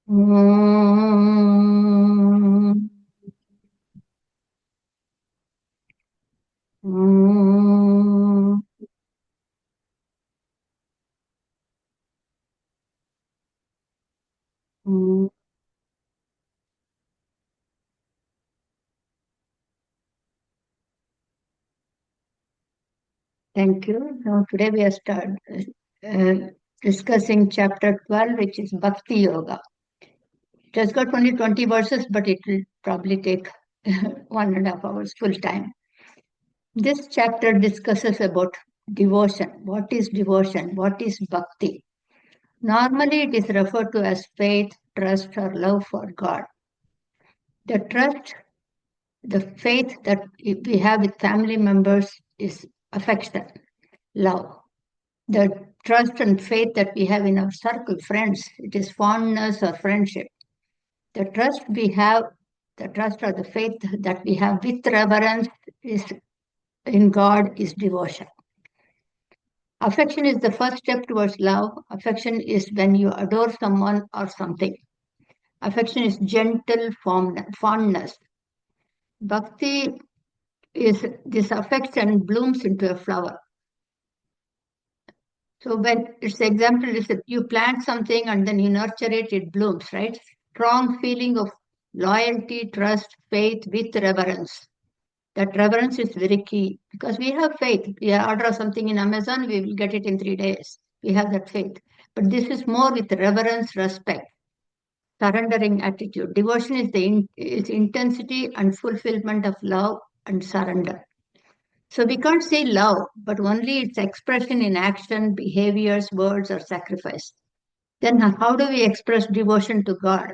Mm, mm, mm. Thank you. Now, today we are uh, discussing chapter 12, which is Bhakti Yoga. It has got only 20 verses, but it will probably take 1.5 hours full time. This chapter discusses about devotion. What is devotion? What is bhakti? Normally, it is referred to as faith, trust, or love for God. The trust, the faith that we have with family members is affection, love. The trust and faith that we have in our circle, friends, it is fondness or friendship. The trust we have, the trust or the faith that we have with reverence is in God is devotion. Affection is the first step towards love. Affection is when you adore someone or something. Affection is gentle fondness. Bhakti is this affection blooms into a flower. So when its example is that you plant something and then you nurture it, it blooms, right? Strong feeling of loyalty, trust, faith with reverence. That reverence is very key because we have faith. We order something in Amazon, we will get it in 3 days. We have that faith. But this is more with reverence, respect, surrendering attitude. Devotion is is intensity and fulfillment of love and surrender. So we can't say love, but only its expression in action, behaviors, words, or sacrifice. Then how do we express devotion to God?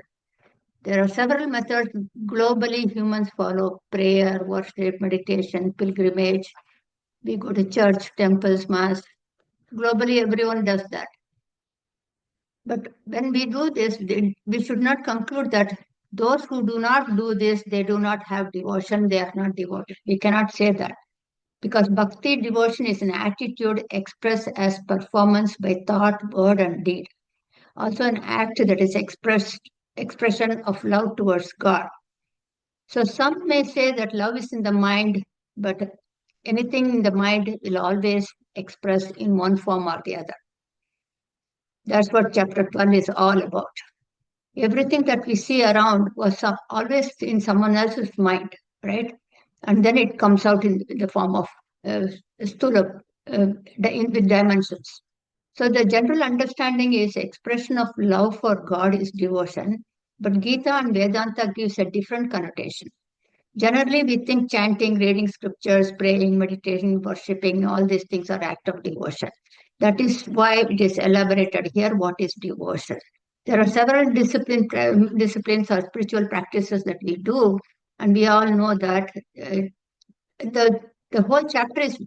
There are several methods globally humans follow prayer, worship, meditation, pilgrimage. We go to church, temples, mass. Globally, everyone does that. But when we do this, we should not conclude that those who do not do this, they do not have devotion, they are not devoted. We cannot say that because bhakti devotion is an attitude expressed as performance by thought, word, and deed. Also, an act that is expression of love towards God. So some may say that love is in the mind, but anything in the mind will always express in one form or the other. That's what chapter 12 is all about. Everything that we see around was always in someone else's mind, right? And then it comes out in the form of stula, with dimensions. So the general understanding is expression of love for God is devotion, but Gita and Vedanta gives a different connotation. Generally, we think chanting, reading scriptures, praying, meditating, worshipping, all these things are act of devotion. That is why it is elaborated here. What is devotion? There are several disciplines or spiritual practices that we do, and we all know that the the whole chapter is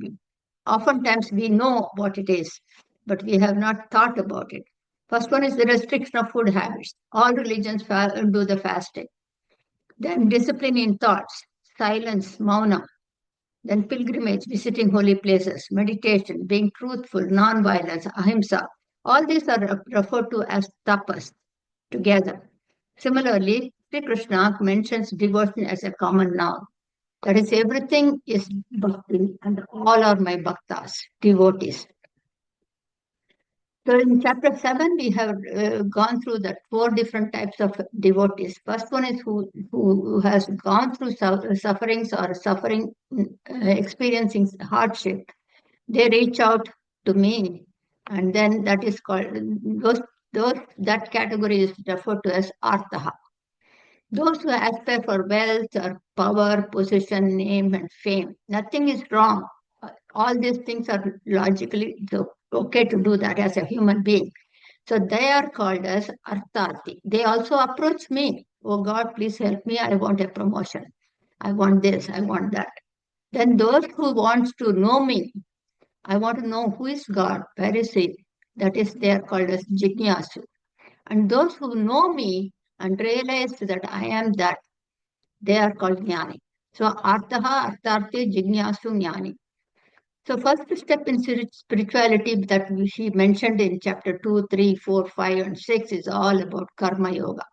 oftentimes we know what it is, but we have not thought about it. First one is the restriction of food habits. All religions do the fasting. Then discipline in thoughts, silence, mauna. Then pilgrimage, visiting holy places, meditation, being truthful, non-violence, ahimsa. All these are referred to as tapas together. Similarly, Sri Krishna mentions devotion as a common noun. That is, everything is bhakti and all are my bhaktas, devotees. So in chapter 7, we have gone through that four different types of devotees. First one is who has gone through sufferings or suffering, experiencing hardship. They reach out to me, and then that is called that category is referred to as artaha. Those who aspire for wealth or power, position, name, and fame, nothing is wrong. All these things are logically okay to do that as a human being. So they are called as arthati. They also approach me. Oh God, please help me. I want a promotion. I want this. I want that. Then those who wants to know me, I want to know who is God, where is He. That is, they are called as jignasu. And those who know me and realize that I am that, they are called jnani. So artaha, artharthi, jignasu, jnani. So first step in spirituality that she mentioned in chapter 2, 3, 4, 5, and 6 is all about karma yoga.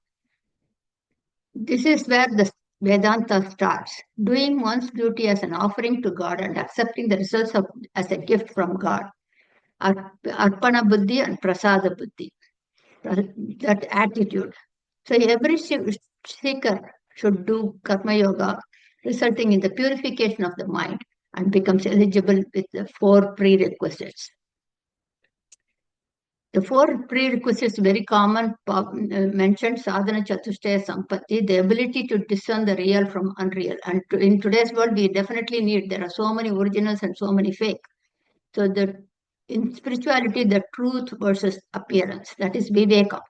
This is where the Vedanta starts. Doing one's duty as an offering to God and accepting the results as a gift from God. Arpana buddhi and prasada buddhi. That attitude. So every seeker should do karma yoga, resulting in the purification of the mind and becomes eligible with the 4 prerequisites. The 4 prerequisites very common mentioned sadhana chatushtaya sampatti, the ability to discern the real from unreal. And in today's world, we definitely need, there are so many originals and so many fake. So in spirituality, the truth versus appearance, that is viveka.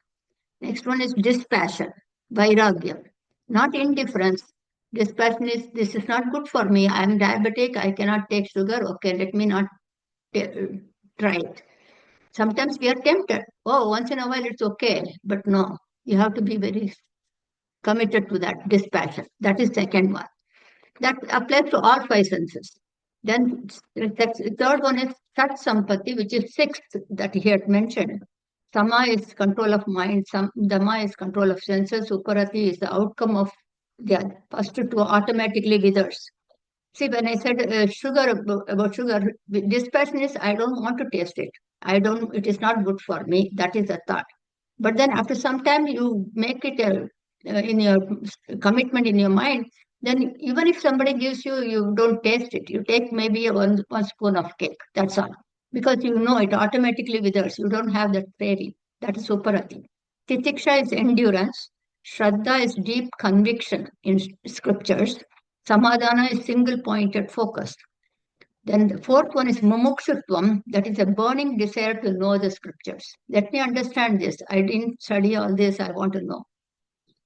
Next one is dispassion, vairagya, not indifference. Dispassion is, this is not good for me. I am diabetic. I cannot take sugar. Okay, let me not try it. Sometimes we are tempted. Oh, once in a while it's okay. But no, you have to be very committed to that dispassion. That is second one. That applies to all 5 senses. Then the third one is Sat Sampatti, which is 6th that he had mentioned. Sama is control of mind, Dhamma is control of senses, Uparati is the outcome of the first 2 automatically withers. See, when I said about sugar, dispassion is I don't want to taste it. It is not good for me. That is a thought. But then after some time, you make it in your commitment in your mind. Then even if somebody gives you, you don't taste it. You take maybe one spoon of cake. That's all. Because you know it automatically withers. You don't have that craving. That is uparati. Titiksha is endurance. Shraddha is deep conviction in scriptures. Samadhana is single-pointed focus. Then the fourth one is mumukshutvam, that is a burning desire to know the scriptures. Let me understand this. I didn't study all this. I want to know.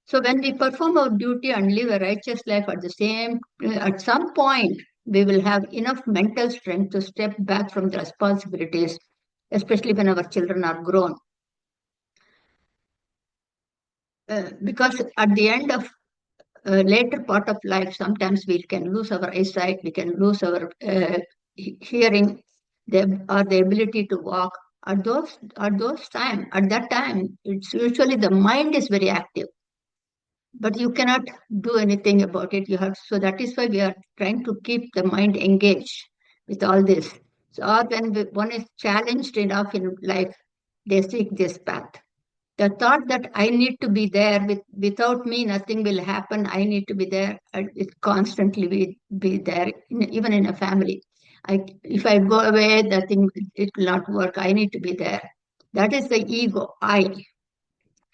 So when we perform our duty and live a righteous life at some point, we will have enough mental strength to step back from the responsibilities, especially when our children are grown. Because at the end of later part of life, sometimes we can lose our eyesight, we can lose our hearing, or the ability to walk. At that time, it's usually the mind is very active, but you cannot do anything about it. So that is why we are trying to keep the mind engaged with all this. So or when one is challenged enough in life, they seek this path. The thought that I need to be there, without me nothing will happen, I need to be there, it constantly be there, even in a family. If I go away, it will not work, I need to be there. That is the ego, I.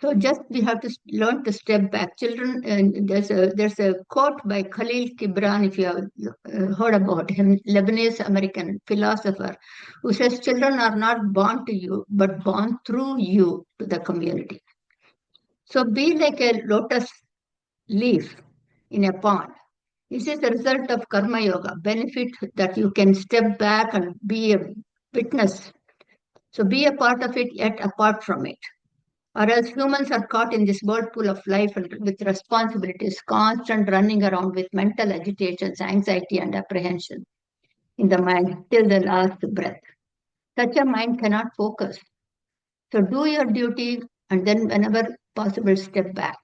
So just we have to learn to step back. Children, and there's a quote by Khalil Gibran, if you have heard about him, Lebanese American philosopher, who says children are not born to you, but born through you to the community. So be like a lotus leaf in a pond. This is the result of karma yoga, benefit that you can step back and be a witness. So be a part of it, yet apart from it. Or else humans are caught in this whirlpool of life and with responsibilities, constant running around with mental agitations, anxiety, and apprehension in the mind till the last breath. Such a mind cannot focus. So do your duty and then whenever possible step back.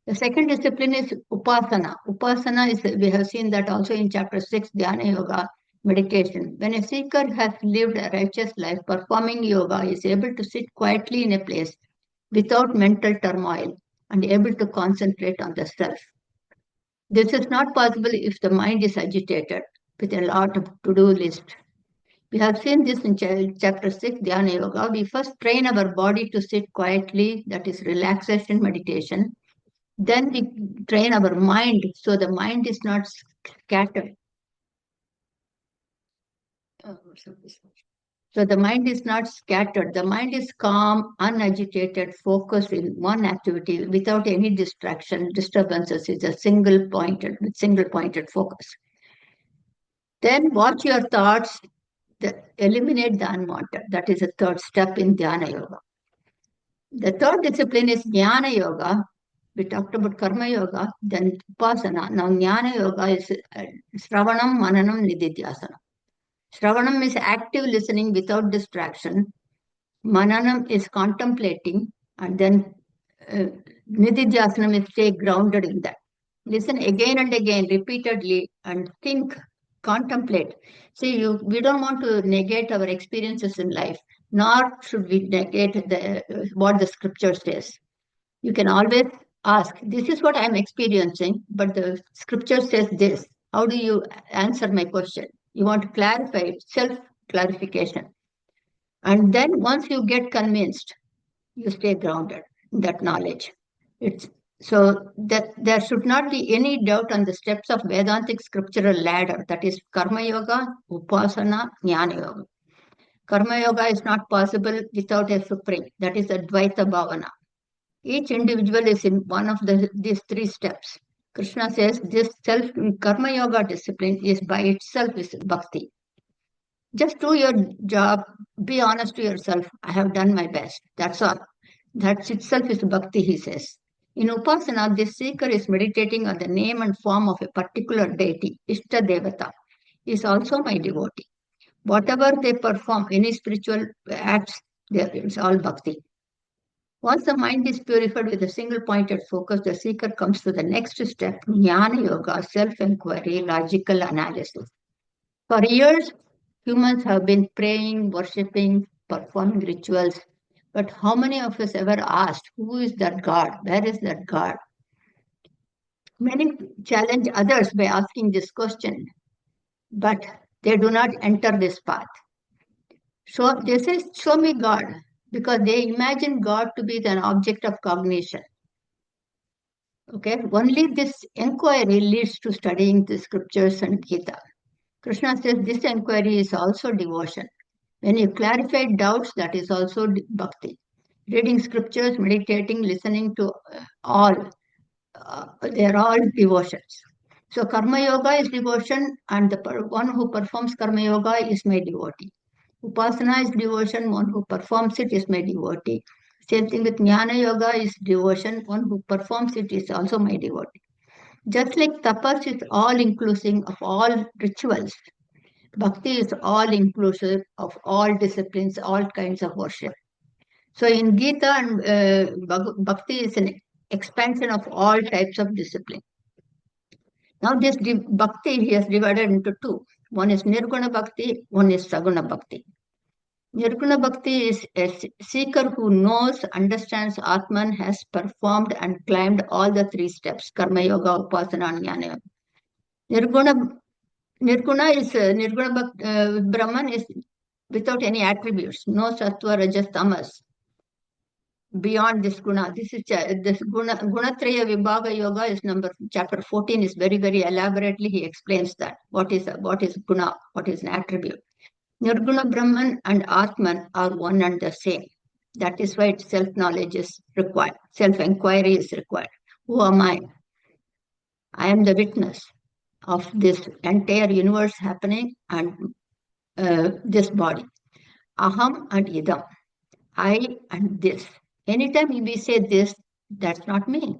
The second discipline is Upasana. Upasana is, we have seen that also in chapter 6, Dhyana Yoga, meditation. When a seeker has lived a righteous life, performing yoga is able to sit quietly in a place without mental turmoil and able to concentrate on the self. This is not possible if the mind is agitated with a lot of to-do list. We have seen this in chapter 6, Dhyana Yoga. We first train our body to sit quietly, that is relaxation meditation. Then we train our mind so the mind is not scattered. So the mind is not scattered. The mind is calm, unagitated, focused in one activity without any disturbances. It's a single pointed focus. Then watch your thoughts, eliminate the unwanted. That is the third step in Dhyana Yoga. The third discipline is Jnana Yoga. We talked about Karma Yoga, then Upasana. Now Jnana Yoga is Shravanam, Mananam, Nididhyasana. Shravanam is active listening without distraction. Mananam is contemplating and then Nididhyasanam is stay grounded in that. Listen again and again, repeatedly, and think, contemplate. See, we don't want to negate our experiences in life, nor should we negate what the scripture says. You can always ask, this is what I'm experiencing, but the scripture says this. How do you answer my question? You want to clarify, self-clarification. And then once you get convinced, you stay grounded in that knowledge. It's so that there should not be any doubt on the steps of Vedantic scriptural ladder, that is Karma Yoga, Upasana, Jnana Yoga. Karma Yoga is not possible without a supreme, that is Advaita Bhavana. Each individual is in one of these three steps. Krishna says this Karma Yoga discipline is by itself is bhakti. Just do your job, be honest to yourself. I have done my best. That's all. That itself is bhakti, he says. In Upasana, this seeker is meditating on the name and form of a particular deity, Ishta Devata. He is also my devotee. Whatever they perform, any spiritual acts, it's all bhakti. Once the mind is purified with a single pointed focus, the seeker comes to the next step, Jnana Yoga, self-inquiry, logical analysis. For years, humans have been praying, worshipping, performing rituals. But how many of us ever asked, who is that God? Where is that God? Many challenge others by asking this question, but they do not enter this path. So they say, show me God, because they imagine God to be an object of cognition. Okay, only this inquiry leads to studying the scriptures and Gita. Krishna says this inquiry is also devotion. When you clarify doubts, that is also bhakti. Reading scriptures, meditating, listening to all, they are all devotions. So Karma Yoga is devotion, and the one who performs Karma Yoga is my devotee. Upasana is devotion, one who performs it is my devotee. Same thing with Jnana Yoga is devotion, one who performs it is also my devotee. Just like tapas is all-inclusive of all rituals, bhakti is all-inclusive of all disciplines, all kinds of worship. So in Gita, and bhakti is an expansion of all types of discipline. Now this bhakti he has divided into two. One is Nirguna Bhakti, one is Saguna Bhakti. Nirguna Bhakti is a seeker who knows, understands Atman, has performed and climbed all the three steps, Karma Yoga, Upasana, and Jnana Yoga. Nirguna is Brahman is without any attributes, no sattva, rajas, tamas. Beyond this guna, this gunatraya vibhaga yoga is chapter 14 is very elaborately he explains that what is guna, what is an attribute. Nirguna Brahman and Atman are one and the same. That is why self-knowledge is required, self-inquiry is required. Who am I? I am the witness of this entire universe happening and this body. Aham and idam. I and this. Anytime we say this, that's not me.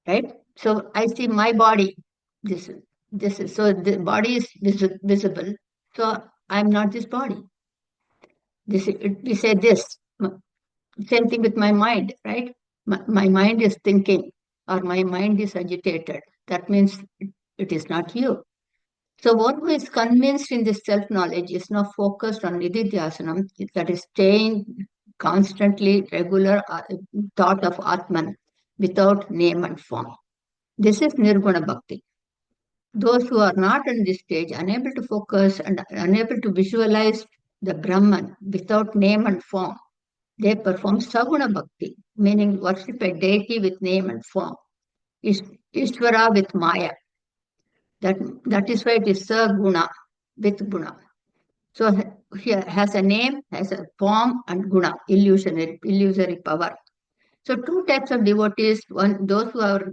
Right? So I see my body. This is so the body is visible. So I'm not this body. We say this. Same thing with my mind, right? My mind is thinking or my mind is agitated. That means it is not you. So one who is convinced in this self-knowledge is now focused on nididhyasanam, that is staying constantly regular thought of Atman without name and form. This is Nirguna Bhakti. Those who are not in this stage, unable to focus and unable to visualize the Brahman without name and form, they perform Saguna Bhakti, meaning worship a deity with name and form. Ishvara with Maya. That is why it is Saguna with Guna. So here has a name, has a form, and Guna, illusory power. So two types of devotees, those who are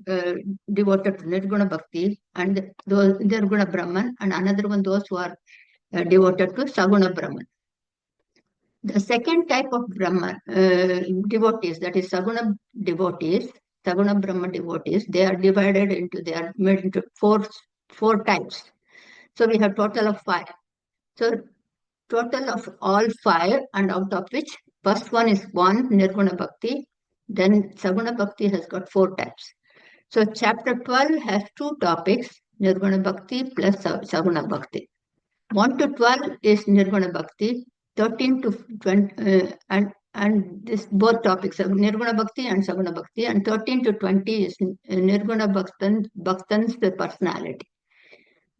devoted to Nirguna Bhakti and those Nirguna Brahman, and another one those who are devoted to Saguna Brahman. The second type of Brahman devotees, that is Saguna devotees, Saguna Brahman devotees, they are made into four types. So we have total of 5. So total of all 5, and out of which first one is 1, Nirguna Bhakti. Then Saguna Bhakti has got 4 types. So chapter 12 has 2 topics, Nirguna Bhakti plus Saguna Bhakti. 1 to 12 is Nirguna Bhakti, 13 to 20, and this both topics of Nirguna Bhakti and Saguna Bhakti, and 13 to 20 is Nirguna Bhaktan's personality.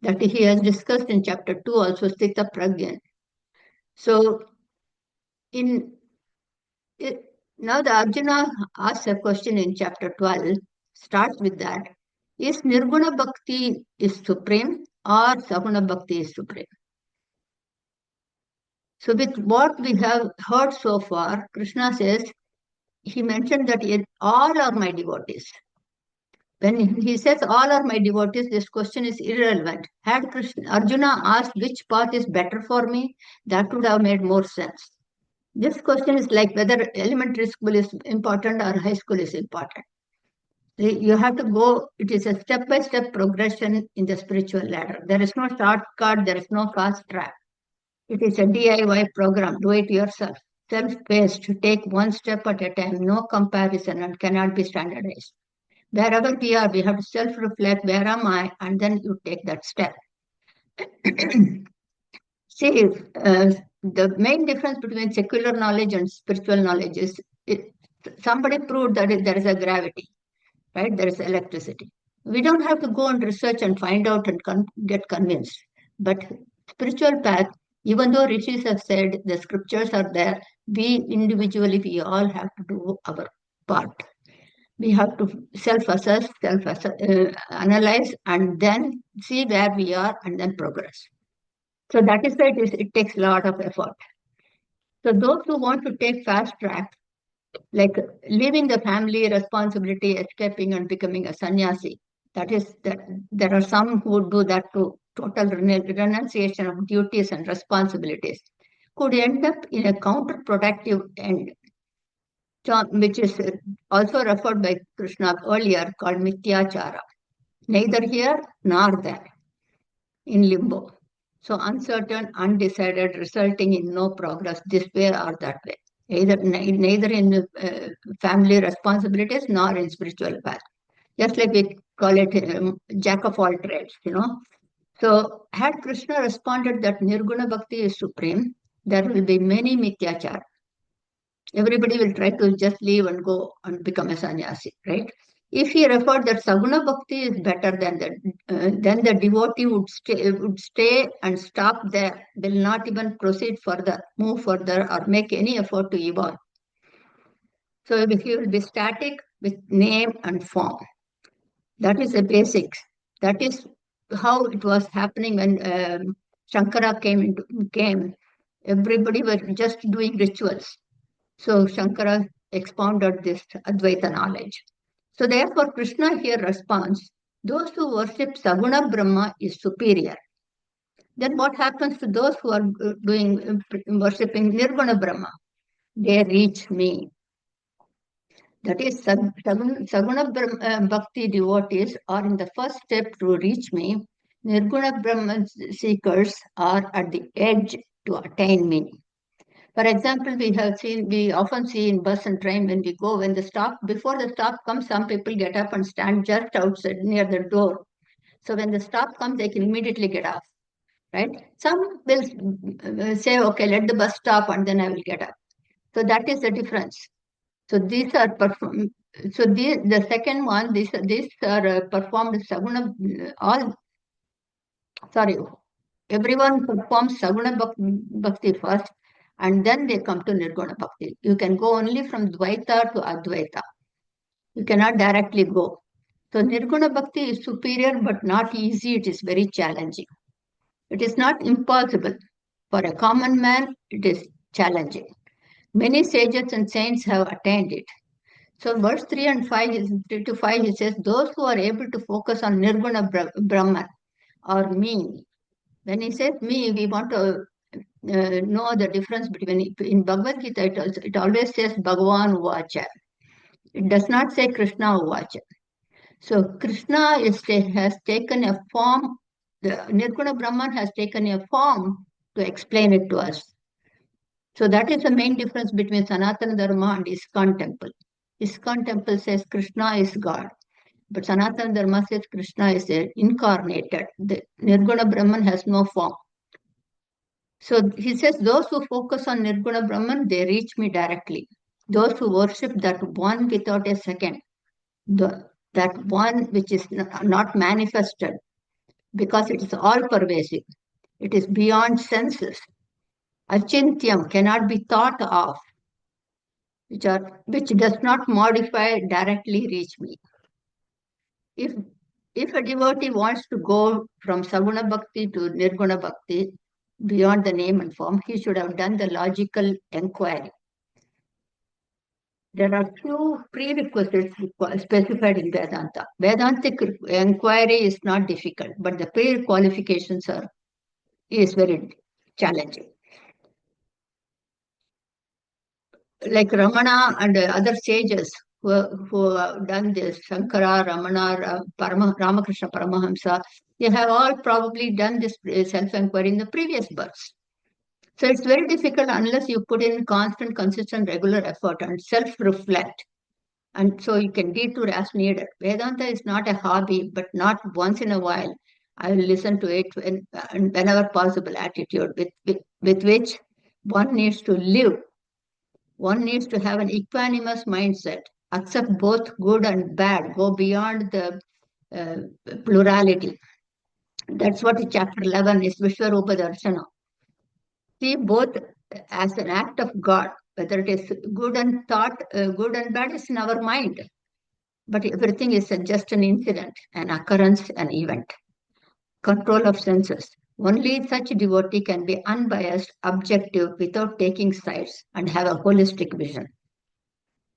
That he has discussed in chapter 2 also, Sthita Pragyan. So in now the Arjuna asks a question in chapter 12, starts with that. Is Nirguna Bhakti is supreme or Saguna Bhakti is supreme? So with what we have heard so far, Krishna says, he mentioned that all are my devotees. When he says all are my devotees, this question is irrelevant. Had Arjuna asked which path is better for me, that would have made more sense. This question is like whether elementary school is important or high school is important. You have to go, it is a step-by-step progression in the spiritual ladder. There is no shortcut, there is no fast track. It is a DIY program, do it yourself, self-paced, take one step at a time, no comparison and cannot be standardized. Wherever we are, we have to self-reflect, where am I? And then you take that step. See, the main difference between secular knowledge and spiritual knowledge is somebody proved that there is a gravity, right? There is electricity. We don't have to go and research and find out and get convinced. But spiritual path, even though rishis have said the scriptures are there, we individually, we all have to do our part. We have to self-assess, analyze, and then see where we are and then progress. So that is why it takes a lot of effort. So those who want to take fast track, like leaving the family responsibility, escaping and becoming a sannyasi, that is that there are some who would do that to total renunciation of duties and responsibilities, could end up in a counterproductive end, which is also referred by Krishna earlier called Mityachara. Neither here nor there, in limbo. So uncertain, undecided, resulting in no progress this way or that way. Neither in family responsibilities nor in spiritual path. Just like we call it jack of all trades, So had Krishna responded that Nirguna Bhakti is supreme, there will be many Mityachara. Everybody will try to just leave and go and become a sannyasi, right? If he referred that Saguna Bhakti is better than that, then the devotee would stay and stop there, will not even proceed further, move further, or make any effort to evolve. So he will be static with name and form. That is the basics. That is how it was happening when Shankara came. Everybody were just doing rituals. So Shankara expounded this Advaita knowledge. So therefore Krishna here responds, those who worship Saguna Brahma is superior. Then what happens to those who are worshipping Nirguna Brahma? They reach me. That is, Saguna Bhakti devotees are in the first step to reach me. Nirguna Brahma seekers are at the edge to attain me. For example, we often see in bus and train when we go, before the stop comes, some people get up and stand just outside near the door. So when the stop comes, they can immediately get off, right? Some will say, okay, let the bus stop and then I will get up. So that is the difference. So these are performed. So the second one, these are performed Saguna, everyone performs Saguna Bhakti first, and then they come to Nirguna Bhakti. You can go only from Dvaita to Advaita. You cannot directly go. So Nirguna Bhakti is superior but not easy. It is very challenging. It is not impossible. For a common man, it is challenging. Many sages and saints have attained it. So verse 3 and 5, 3 to 5, he says, those who are able to focus on Nirguna Brahman or me. When he says me, we want to know the difference between, in Bhagavad Gita, it always says Bhagavan Uvacha. It does not say Krishna Uvacha. So Krishna has taken a form, the Nirguna Brahman has taken a form to explain it to us. So that is the main difference between Sanatana Dharma and ISKCON temple. ISKCON temple says Krishna is God. But Sanatana Dharma says Krishna is incarnated. The Nirguna Brahman has no form. So he says, those who focus on Nirguna Brahman, they reach me directly. Those who worship that one without a second, that one which is not manifested, because it is all pervasive. It is beyond senses. Achintyam cannot be thought of, which does not modify directly reach me. If a devotee wants to go from Saguna Bhakti to Nirguna Bhakti, beyond the name and form, he should have done the logical inquiry. There are few prerequisites specified in Vedanta. Vedantic inquiry is not difficult, but the pre-qualifications is very challenging. Like Ramana and other sages who have done this, Shankara, Ramana, Ramakrishna Paramahamsa, they have all probably done this self-inquiry in the previous births. So it's very difficult unless you put in constant, consistent, regular effort and self-reflect. And so you can detour as needed. Vedanta is not a hobby, but not once in a while. I will listen to it whenever possible attitude with which one needs to live. One needs to have an equanimous mindset, accept both good and bad, go beyond the plurality. That's what chapter 11 is, Viswaroopa Darshana. See both as an act of God, whether it is good and good and bad is in our mind. But everything is just an incident, an occurrence, an event. Control of senses. Only such devotee can be unbiased, objective, without taking sides, and have a holistic vision.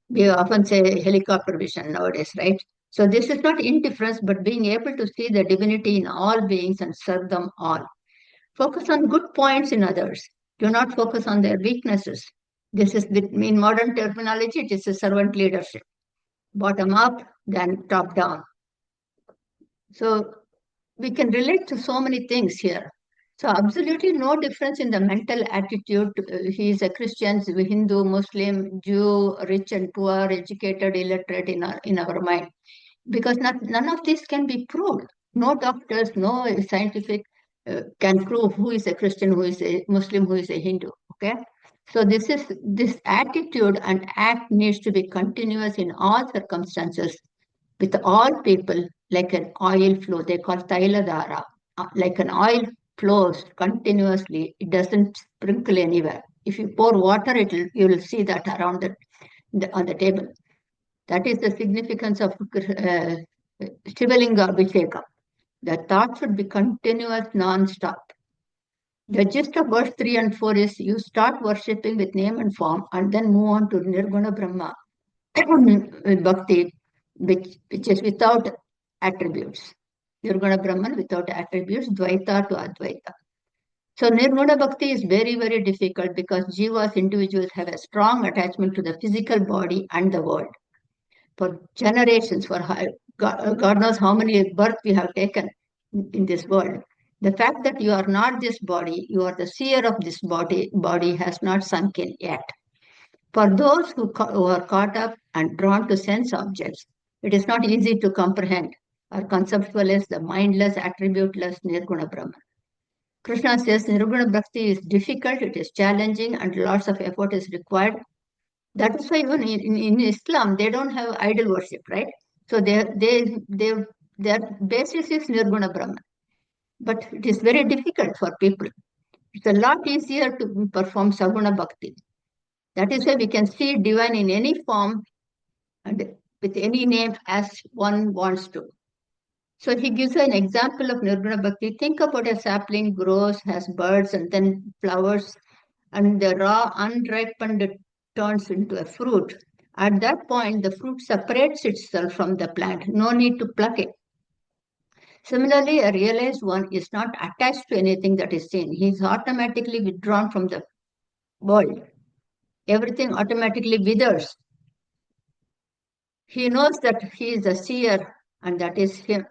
We often say helicopter vision nowadays, right? So this is not indifference, but being able to see the divinity in all beings and serve them all. Focus on good points in others. Do not focus on their weaknesses. This is, in modern terminology, it is a servant leadership. Bottom up, then top down. So we can relate to so many things here. So absolutely no difference in the mental attitude. He is a Christian, Hindu, Muslim, Jew, rich and poor, educated, illiterate in our mind. Because none of this can be proved. No doctors, no scientific can prove who is a Christian, who is a Muslim, who is a Hindu. Okay. So this attitude and act needs to be continuous in all circumstances with all people, like an oil flow. They call Tailadhara. Like an oil flows continuously. It doesn't sprinkle anywhere. If you pour water, you will see that around on the table. That is the significance of Shivalinga Abhisheka. The thought should be continuous, non-stop. The gist of verse 3 and 4 is you start worshipping with name and form and then move on to Nirguna Brahma with Bhakti, which is without attributes. Nirguna Brahman without attributes, Dvaita to Advaita. So Nirguna Bhakti is very, very difficult because jivas, individuals, have a strong attachment to the physical body and the world. For generations, for God knows how many births we have taken in this world. The fact that you are not this body, you are the seer of this body has not sunk in yet. For those who are caught up and drawn to sense objects, it is not easy to comprehend or conceptualize the mindless, attributeless Nirguna Brahman. Krishna says Nirguna Bhakti is difficult, it is challenging, and lots of effort is required. That is why even in Islam, they don't have idol worship, right? So their basis is Nirguna Brahman. But it is very difficult for people. It's a lot easier to perform Saguna Bhakti. That is why we can see divine in any form and with any name as one wants to. So he gives an example of Nirguna Bhakti. Think about a sapling grows, has buds and then flowers, and the raw, unripened turns into a fruit. At that point, the fruit separates itself from the plant. No need to pluck it. Similarly, a realized one is not attached to anything that is seen. He is automatically withdrawn from the world. Everything automatically withers. He knows that he is a seer and that is him.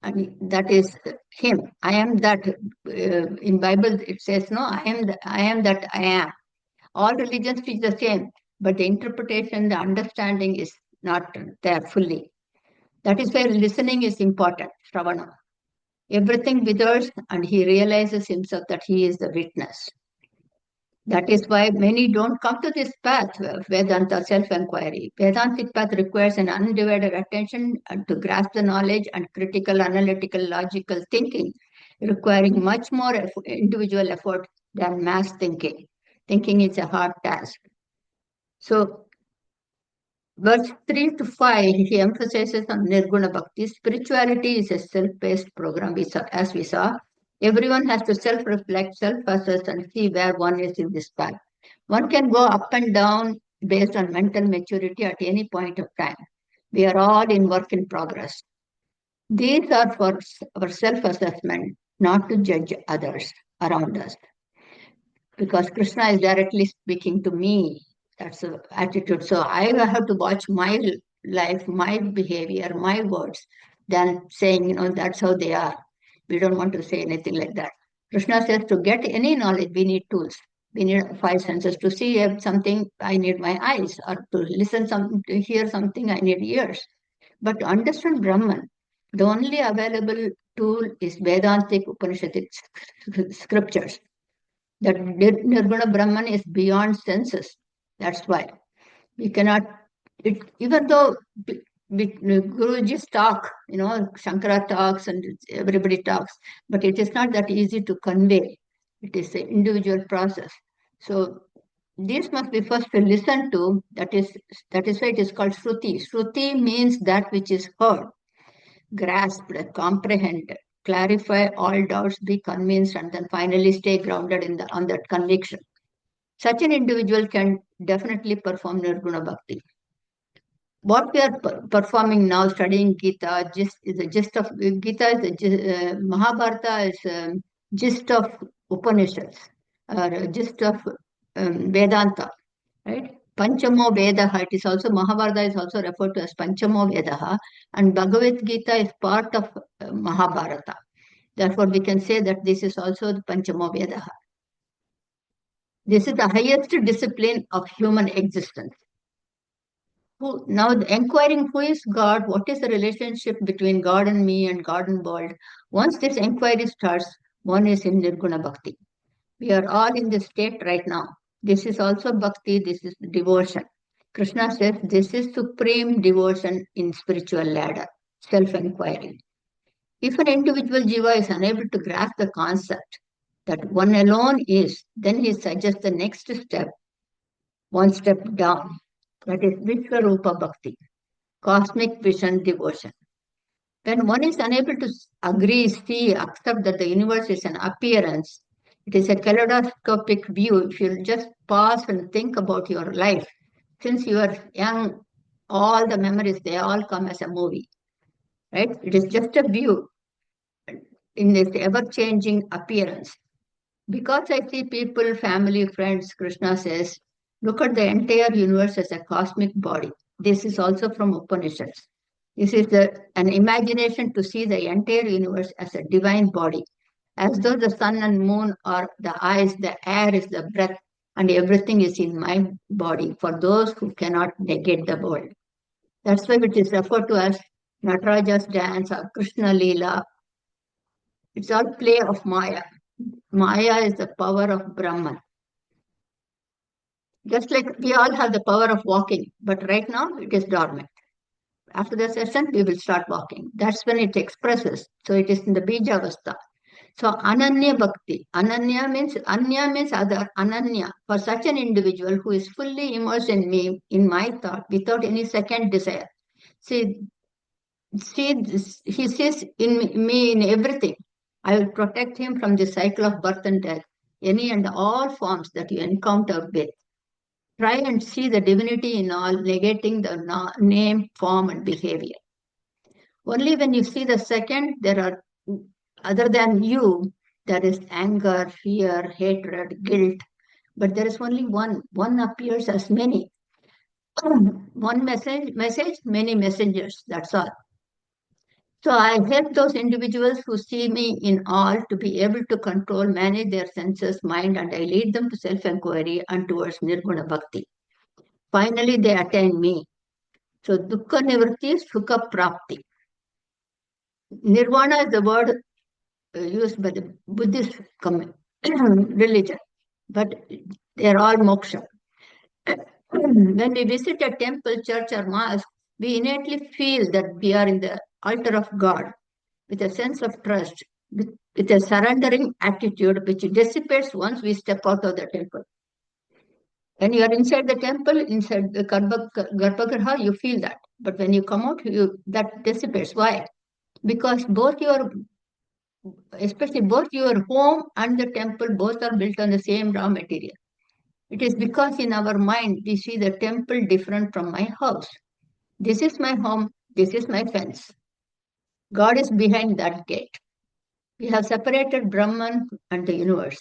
And that is him. I am that. In Bible it says, no, I am that I am. All religions teach the same. but the interpretation, the understanding is not there fully. That is where listening is important, Shravana. Everything withers and he realizes himself that he is the witness. That is why many don't come to this path of Vedanta self-inquiry. Vedantic path requires an undivided attention to grasp the knowledge and critical, analytical, logical thinking, requiring much more individual effort than mass thinking. Thinking is a hard task. So verse 3 to 5, he emphasizes on Nirguna Bhakti. Spirituality is a self-paced program, as we saw. Everyone has to self-reflect, self-assess, and see where one is in this path. One can go up and down based on mental maturity at any point of time. We are all in work in progress. These are for our self-assessment, not to judge others around us. Because Krishna is directly speaking to me. That's the attitude. So I have to watch my life, my behavior, my words, than saying, that's how they are. We don't want to say anything like that. Krishna says to get any knowledge, we need tools. We need five senses. To see something, I need my eyes. Or to listen something, to hear something, I need ears. But to understand Brahman, the only available tool is Vedantic Upanishadic scriptures. That Nirguna Brahman is beyond senses. That's why we cannot, even though Guruji's talk, Shankara talks and everybody talks, but it is not that easy to convey. It is an individual process. So this must be first to listen to. That is why it is called Shruti. Shruti means that which is heard, grasped, comprehended, clarify all doubts, be convinced, and then finally stay grounded on that conviction. Such an individual can definitely perform Nirguna Bhakti. What we are performing now, studying Gita, is the gist of Gita. Mahabharata is gist of Upanishads, or gist of Vedanta, right? Panchamo Vedaha, it is also, Mahabharata is also referred to as Panchamo Vedaha, and Bhagavad Gita is part of Mahabharata. Therefore, we can say that this is also the Panchamo Vedaha. This is the highest discipline of human existence. Now, inquiring who is God, what is the relationship between God and me and God and world, once this inquiry starts, one is in Nirguna Bhakti. We are all in this state right now. This is also bhakti, this is devotion. Krishna says this is supreme devotion in spiritual ladder, self-inquiry. If an individual jiva is unable to grasp the concept that one alone is, then he suggests the next step, one step down. That is Viswaroopa Bhakti, cosmic vision devotion. When one is unable to agree, see, accept that the universe is an appearance, it is a kaleidoscopic view. If you just pause and think about your life, since you are young, all the memories, they all come as a movie, right? It is just a view in this ever-changing appearance. Because I see people, family, friends, Krishna says, look at the entire universe as a cosmic body. This is also from Upanishads. This is an imagination to see the entire universe as a divine body, as though the sun and moon are the eyes, the air is the breath, and everything is in my body for those who cannot negate the world. That's why it is referred to as Nataraja's dance or Krishna Leela. It's all play of Maya. Maya is the power of Brahman. Just like we all have the power of walking, but right now it is dormant. After the session, we will start walking. That's when it expresses. So it is in the Bijavastha. So Ananya Bhakti. Anya means other, Ananya. For such an individual who is fully immersed in me, in my thought, without any second desire. See, he sees in me in everything. I will protect him from the cycle of birth and death, any and all forms that you encounter with. Try and see the divinity in all, negating the name, form, and behavior. Only when you see the second, there are, other than you, there is anger, fear, hatred, guilt, but there is only one. One appears as many. One message, many messengers, that's all. So I help those individuals who see me in all to be able to control, manage their senses, mind, and I lead them to self-inquiry and towards Nirguna Bhakti. Finally, they attain me. So dukkha nivritti is sukha prapti. Nirvana is the word used by the Buddhist religion, but they are all moksha. When we visit a temple, church, or mosque, we innately feel that we are in the altar of God with a sense of trust, with a surrendering attitude which dissipates once we step out of the temple. When you are inside the temple, inside the Garbhagriha, you feel that. But when you come out, that dissipates. Why? Because especially both your home and the temple, both are built on the same raw material. It is because in our mind, we see the temple different from my house. This is my home, this is my fence. God is behind that gate. We have separated Brahman and the universe.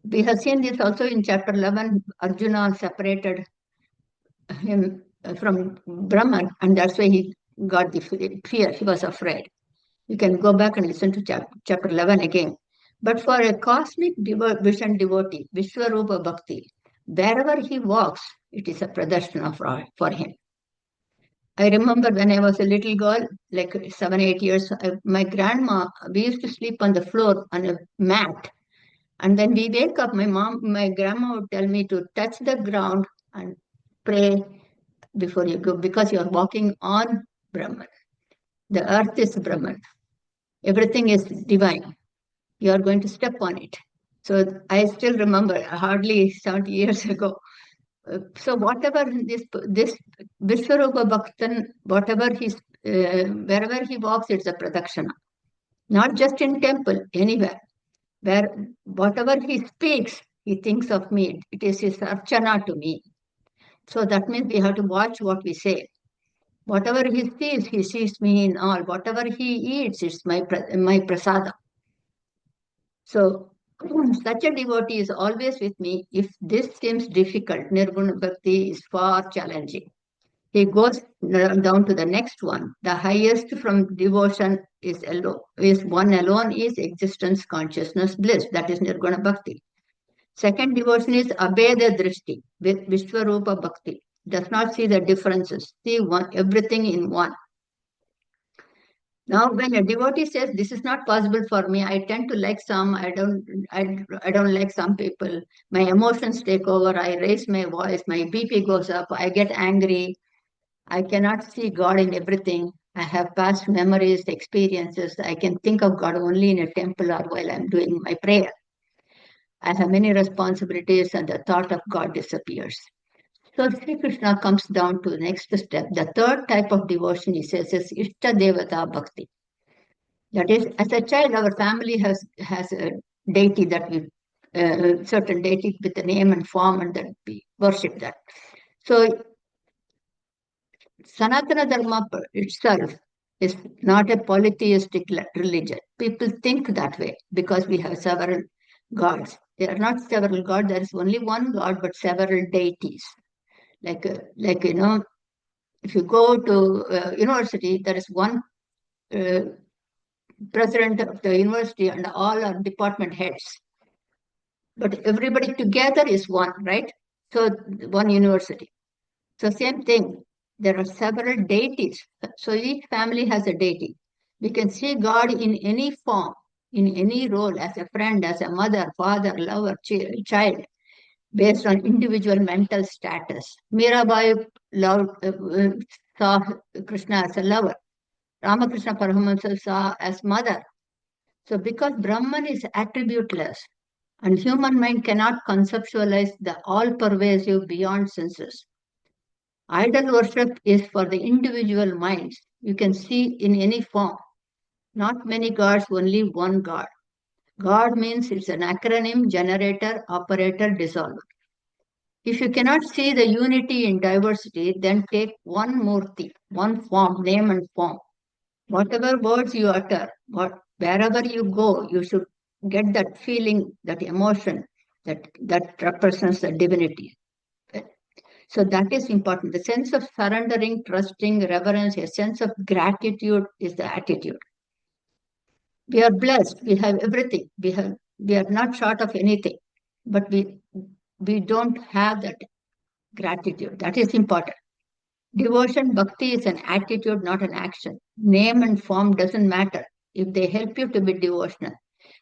We have seen this also in chapter 11. Arjuna separated him from Brahman, and that's why he got the fear. He was afraid. You can go back and listen to chapter 11 again. But for a cosmic vision devotee, Viswaroopa Bhakti, wherever he walks, it is a pradarshana for him. I remember when I was a little girl, like 7, 8 years, my grandma, we used to sleep on the floor on a mat. And when we wake up, my grandma would tell me to touch the ground and pray before you go, because you are walking on Brahman. The earth is Brahman. Everything is divine. You are going to step on it. So I still remember, hardly 70 years ago. So whatever this Viswaroopa Bhaktan, wherever he walks, it's a pradakshana. Not just in temple, anywhere. Where whatever he speaks, he thinks of me. It is his archana to me. So that means we have to watch what we say. Whatever he sees me in all. Whatever he eats, it's my prasada. So such a devotee is always with me. If this seems difficult, Nirguna Bhakti is far challenging. He goes down to the next one. The highest from devotion is one alone is existence, consciousness, bliss. That is Nirguna Bhakti. Second devotion is Abheda Drishti, with Viswaroopa Bhakti. Does not see the differences. See everything in one. Now, when a devotee says this is not possible for me, I tend to like some. I don't like some people. My emotions take over. I raise my voice. My BP goes up. I get angry. I cannot see God in everything. I have past memories, experiences. I can think of God only in a temple or while I'm doing my prayer. I have many responsibilities, and the thought of God disappears. So Sri Krishna comes down to the next step. The third type of devotion, he says, is Ishta Devata Bhakti. That is, as a child, our family has a deity that we, certain deity with a name and form, and that we worship that. So Sanatana Dharma itself is not a polytheistic religion. People think that way because we have several gods. There are not several gods. There is only one God, but several deities. Like if you go to university, there is one president of the university and all are department heads. But everybody together is one, right? So one university. So same thing. There are several deities. So each family has a deity. We can see God in any form, in any role, as a friend, as a mother, father, lover, child, based on individual mental status. Mirabai saw Krishna as a lover. Ramakrishna Paramahamsa saw as mother. So because Brahman is attributeless and human mind cannot conceptualize the all-pervasive beyond senses, idol worship is for the individual minds. You can see in any form. Not many gods, only one God. God means it's an acronym, generator, operator, dissolver. If you cannot see the unity in diversity, then take one murti, one form, name and form. Whatever words you utter, wherever you go, you should get that feeling, that emotion that represents the divinity. So that is important. The sense of surrendering, trusting, reverence, a sense of gratitude is the attitude. We are blessed. We have everything. We are not short of anything, but we don't have that gratitude. That is important. Devotion, bhakti is an attitude, not an action. Name and form doesn't matter if they help you to be devotional.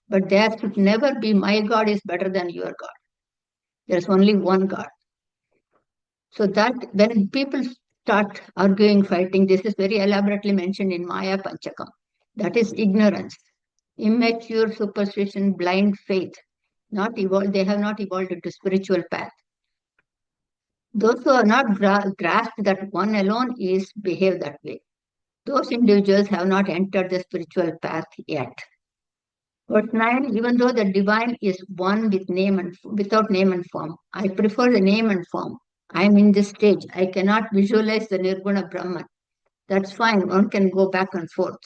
But there should never be my God is better than your God. There's only one God. So that when people start arguing, fighting, this is very elaborately mentioned in Maya Panchakam. That is ignorance, immature superstition, blind faith. Not evolved, they have not evolved into spiritual path. Those who are not grasped that one alone is behave that way. Those individuals have not entered the spiritual path yet. Verse 9, even though the divine is one with name and without name and form, I prefer the name and form. I am in this stage. I cannot visualize the Nirguna Brahman. That's fine. One can go back and forth.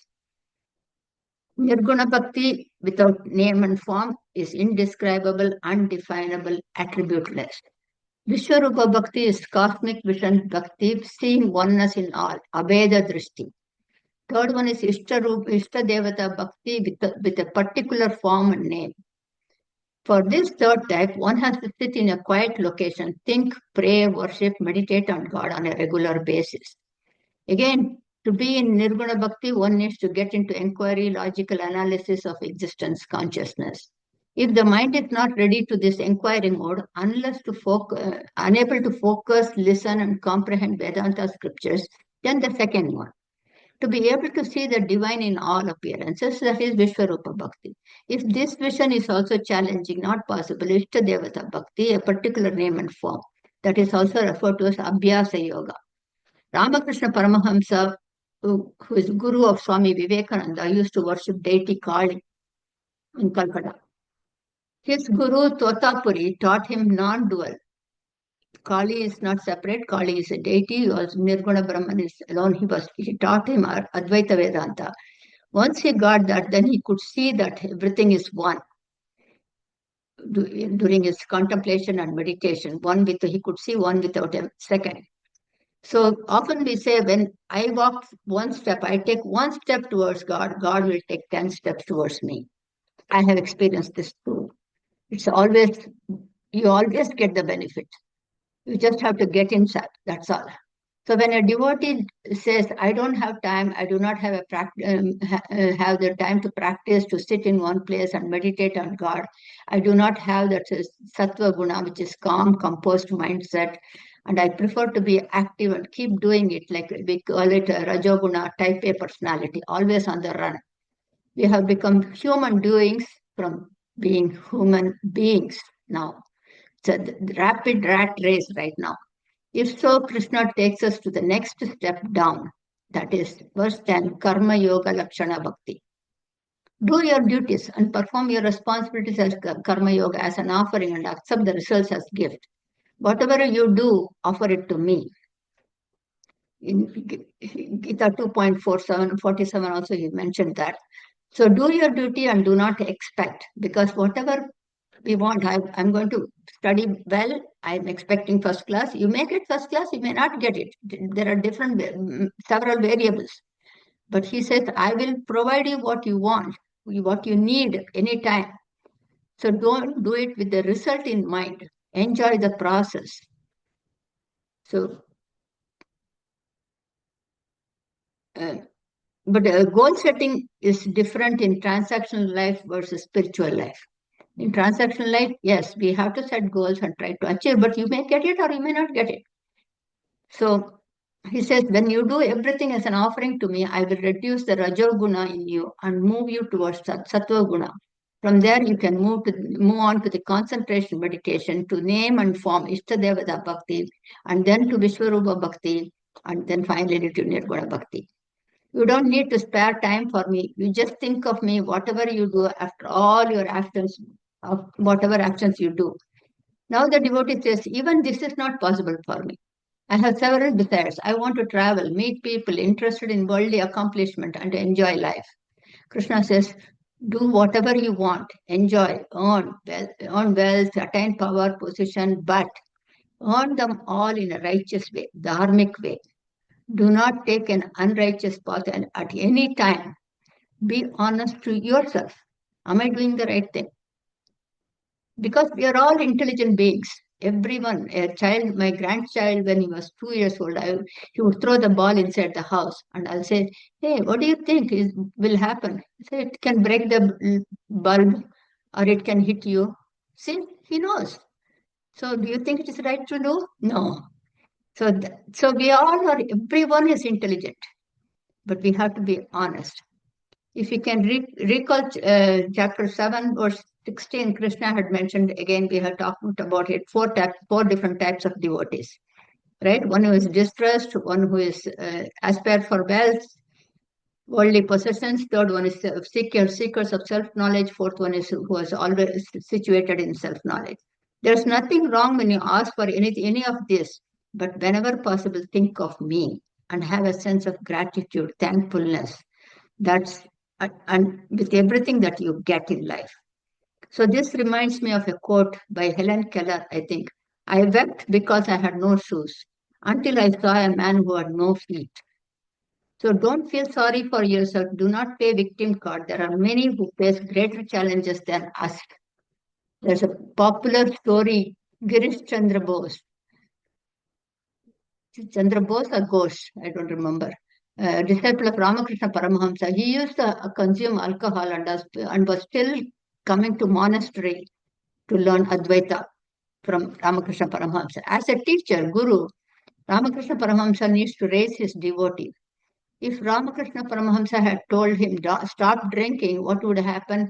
Nirguna Bhakti without name and form is indescribable, undefinable, attributeless. Viswaroopa Bhakti is cosmic vision Bhakti, seeing oneness in all, Abheda Drishti. Third one is Ishta Devata Bhakti with a particular form and name. For this third type, one has to sit in a quiet location, think, pray, worship, meditate on God on a regular basis. Again, to be in Nirguna Bhakti, one needs to get into inquiry, logical analysis of existence, consciousness. If the mind is not ready to this inquiry mode, unable to focus, listen, and comprehend Vedanta scriptures, then the second one. To be able to see the divine in all appearances, that is Viswaroopa Bhakti. If this vision is also challenging, not possible, Ishta Devata Bhakti, a particular name and form, that is also referred to as Abhyasa Yoga. Ramakrishna Paramahamsa, who is guru of Swami Vivekananda, used to worship deity Kali in Calcutta. His guru Totapuri taught him non-dual. Kali is not separate. Kali is a deity. He was Nirguna Brahman is alone. He taught him Advaita Vedanta. Once he got that, then he could see that everything is one. During his contemplation and meditation, he could see one without a second. So often we say, when I walk one step, I take one step towards God, God will take 10 steps towards me. I have experienced this too. You always get the benefit. You just have to get inside, that's all. So when a devotee says, I don't have time, I do not have have the time to practice, to sit in one place and meditate on God, I do not have that sattva guna, which is calm, composed mindset, and I prefer to be active and keep doing it, like we call it a rajoguna, type A personality, always on the run. We have become human doings from being human beings now. It's a rapid rat race right now. If so, Krishna takes us to the next step down. That is verse 10, Karma Yoga Lakshana Bhakti. Do your duties and perform your responsibilities as Karma Yoga as an offering and accept the results as gift. Whatever you do, offer it to me. In Gita 2.47 also he mentioned that. So do your duty and do not expect, because whatever we want, I'm going to study well, I'm expecting first class. You may get first class, you may not get it. There are several variables. But he says, I will provide you what you want, what you need anytime. So don't do it with the result in mind. Enjoy the process. So, but goal setting is different in transactional life versus spiritual life. In transactional life, yes, we have to set goals and try to achieve, but you may get it or you may not get it. So he says, when you do everything as an offering to me, I will reduce the rajoguna in you and move you towards sattva guna. From there, you can move on to the concentration meditation, to name and form Ishta Devata Bhakti, and then to Viswaroopa Bhakti, and then finally to Nirguna Bhakti. You don't need to spare time for me. You just think of me, whatever you do after all your actions, whatever actions you do. Now the devotee says, even this is not possible for me. I have several desires. I want to travel, meet people interested in worldly accomplishment and enjoy life. Krishna says, do whatever you want, enjoy, earn wealth, attain power, position, but earn them all in a righteous way, dharmic way. Do not take an unrighteous path and at any time be honest to yourself. Am I doing the right thing? Because we are all intelligent beings. Everyone, a child, my grandchild, when he was 2 years old, he would throw the ball inside the house, and I'll say, "Hey, what do you think will happen?" I say, "It can break the bulb, or it can hit you." See, he knows. So, do you think it is right to do? No. So, so we all are. Everyone is intelligent, but we have to be honest. If you can recall chapter 7 or 16, Krishna had mentioned, again, we had talked about it, four different types of devotees, right? One who is distressed, one who is aspire for wealth, worldly possessions, third one is seekers of self-knowledge, fourth one is who is always situated in self-knowledge. There's nothing wrong when you ask for any of this, but whenever possible, think of me and have a sense of gratitude, thankfulness. That's and with everything that you get in life. So this reminds me of a quote by Helen Keller, I think. I wept because I had no shoes until I saw a man who had no feet. So don't feel sorry for yourself. Do not play victim card. There are many who face greater challenges than us. There's a popular story, Girish Chandra Bose. Chandra Bose or Ghosh, I don't remember. Disciple of Ramakrishna Paramahamsa. He used to consume alcohol and was still coming to monastery to learn Advaita from Ramakrishna Paramahamsa. As a teacher, guru, Ramakrishna Paramahamsa needs to raise his devotee. If Ramakrishna Paramahamsa had told him, stop drinking, what would happen?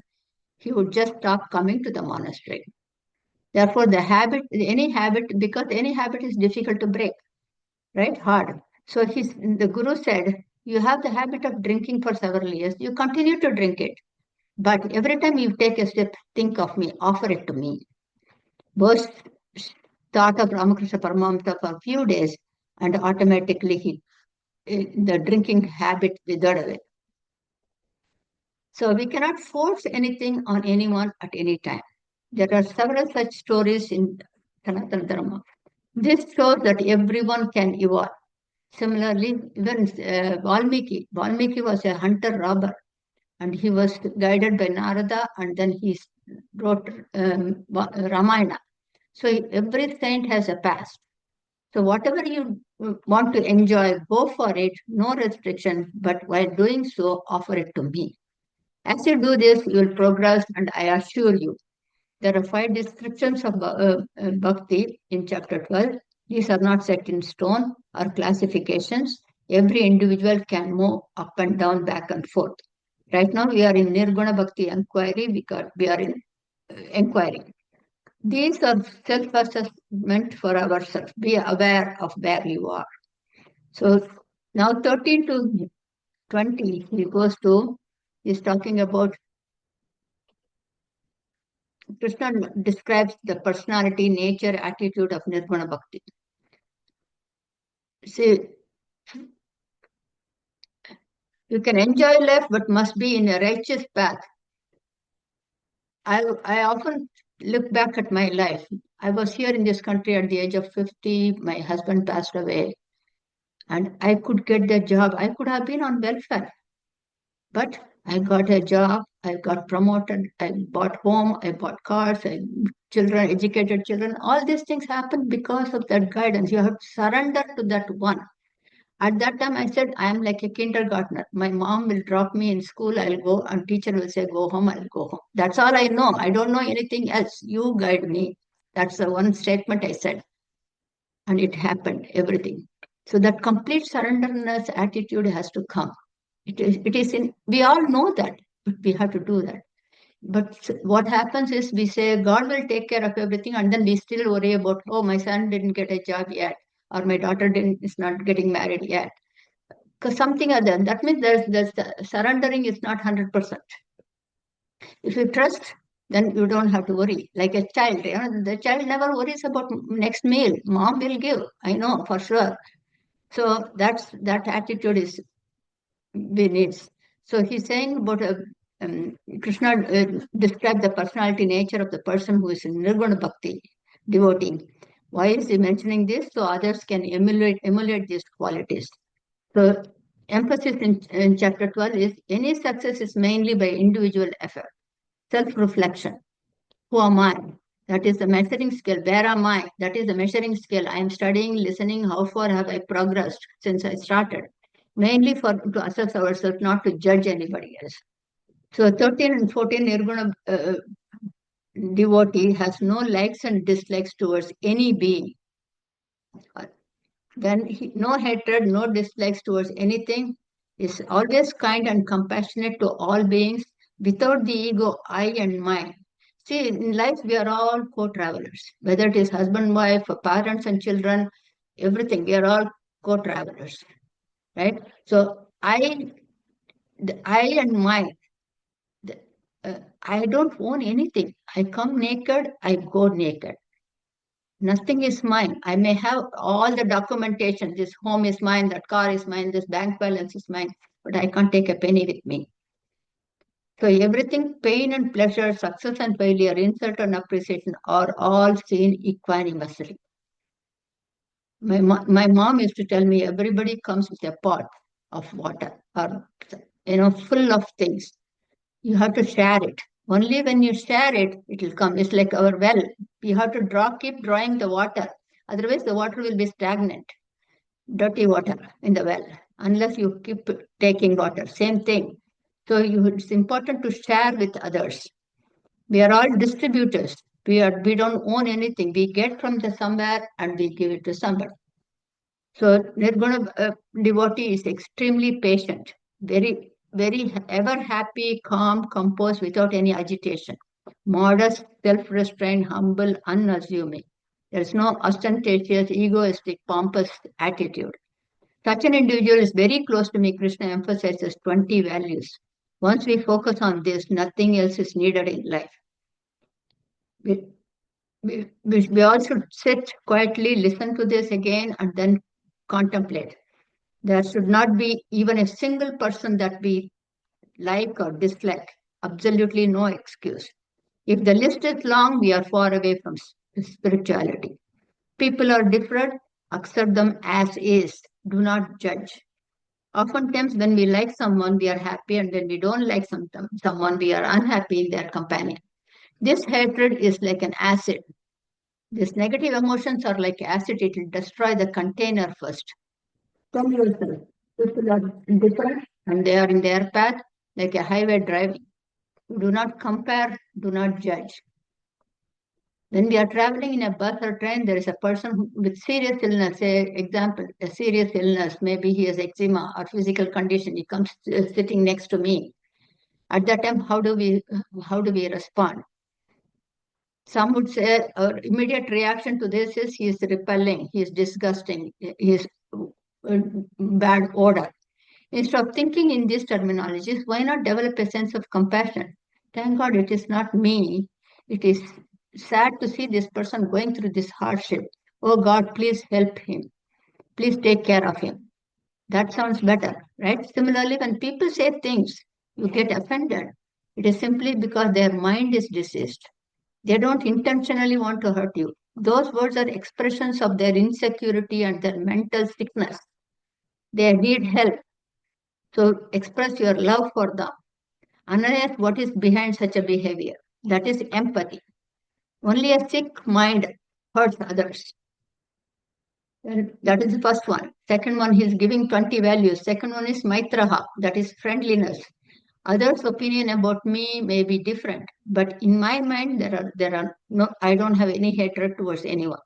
He would just stop coming to the monastery. Therefore, because any habit is difficult to break, right? Hard. So the guru said, you have the habit of drinking for several years. You continue to drink it. But every time you take a step, think of me, offer it to me. Bose thought of Ramakrishna Paramahamsa for a few days, and automatically the drinking habit withered away. So we cannot force anything on anyone at any time. There are several such stories in Sanatana Dharma. This shows that everyone can evolve. Similarly, even Valmiki was a hunter-robber, and he was guided by Narada, and then he wrote Ramayana. So every saint has a past. So whatever you want to enjoy, go for it, no restriction, but while doing so, offer it to me. As you do this, you will progress, and I assure you, there are 5 descriptions of bhakti in chapter 12. These are not set in stone or classifications. Every individual can move up and down, back and forth. Right now, we are in Nirguna Bhakti inquiry. We are in inquiry. These are self-assessment for ourselves. Be aware of where you are. So now 13 to 20, he's talking about, Krishna describes the personality, nature, attitude of Nirguna Bhakti. See, you can enjoy life, but must be in a righteous path. I often look back at my life. I was here in this country at the age of 50. My husband passed away, and I could get the job. I could have been on welfare, but I got a job. I got promoted. I bought home. I bought cars. Children, educated children. All these things happened because of that guidance. You have to surrender to that one. At that time, I said, I am like a kindergartner. My mom will drop me in school. I'll go, and teacher will say, go home. I'll go home. That's all I know. I don't know anything else. You guide me. That's the one statement I said. And it happened, everything. So that complete surrenderness attitude has to come. We all know that, but we have to do that. But what happens is we say, God will take care of everything, and then we still worry about, oh, my son didn't get a job yet, or my daughter is not getting married yet. Because something other, that means surrendering is not 100%. If you trust, then you don't have to worry. Like a child, the child never worries about next meal. Mom will give, I know for sure. So that attitude is we need. So he's saying about Krishna described the personality nature of the person who is in Nirguna Bhakti, devotee. Why is he mentioning this? So others can emulate these qualities. So emphasis in chapter 12 is any success is mainly by individual effort, self-reflection. Who am I? That is the measuring scale. Where am I? That is the measuring scale. I am studying, listening. How far have I progressed since I started? Mainly for to assess ourselves, not to judge anybody else. So 13 and 14 Nirguna devotee has no likes and dislikes towards any being. Then no hatred, no dislikes towards anything, is always kind and compassionate to all beings without the ego, I and mine. See, in life we are all co-travelers, whether it is husband, wife, parents and children, everything. We are all co-travelers, right? So I and mine. the- I don't own anything. I come naked, I go naked. Nothing is mine. I may have all the documentation. This home is mine, that car is mine, this bank balance is mine, but I can't take a penny with me. So everything, pain and pleasure, success and failure, insult and appreciation are all seen equanimously. My mom used to tell me everybody comes with a pot of water or full of things. You have to share it. Only when you share it, it will come. It's like our well. You have to keep drawing the water. Otherwise, the water will be stagnant, dirty water in the well, unless you keep taking water. Same thing. So it's important to share with others. We are all distributors. We don't own anything. We get from the somewhere and we give it to somebody. So Nirguna devotee is extremely patient, very ever happy, calm, composed, without any agitation. Modest, self-restrained, humble, unassuming. There is no ostentatious, egoistic, pompous attitude. Such an individual is very close to me. Krishna emphasizes 20 values. Once we focus on this, nothing else is needed in life. We all should sit quietly, listen to this again, and then contemplate. There should not be even a single person that we like or dislike. Absolutely no excuse. If the list is long, we are far away from spirituality. People are different, accept them as is. Do not judge. Oftentimes, when we like someone, we are happy, and when we don't like someone, we are unhappy in their companion. This hatred is like an acid. These negative emotions are like acid, it will destroy the container first. Tell yourself, people are different and they are in their path like a highway driving. Do not compare, do not judge. When we are traveling in a bus or train, there is a person with serious illness, say, example, a serious illness, maybe he has eczema or physical condition, he comes sitting next to me. At that time, how do we respond? Some would say our immediate reaction to this is he is repelling, he is disgusting, he is bad odor. Instead of thinking in these terminologies, why not develop a sense of compassion? Thank God it is not me. It is sad to see this person going through this hardship. Oh God, please help him. Please take care of him. That sounds better, right? Similarly, when people say things, you get offended. It is simply because their mind is diseased. They don't intentionally want to hurt you. Those words are expressions of their insecurity and their mental sickness. They need help. So express your love for them. Analyze what is behind such a behavior. That is empathy. Only a sick mind hurts others. And that is the first one. Second one, he is giving 20 values. Second one is maitraha, that is friendliness. Others' opinion about me may be different, but in my mind, there are no. I don't have any hatred towards anyone.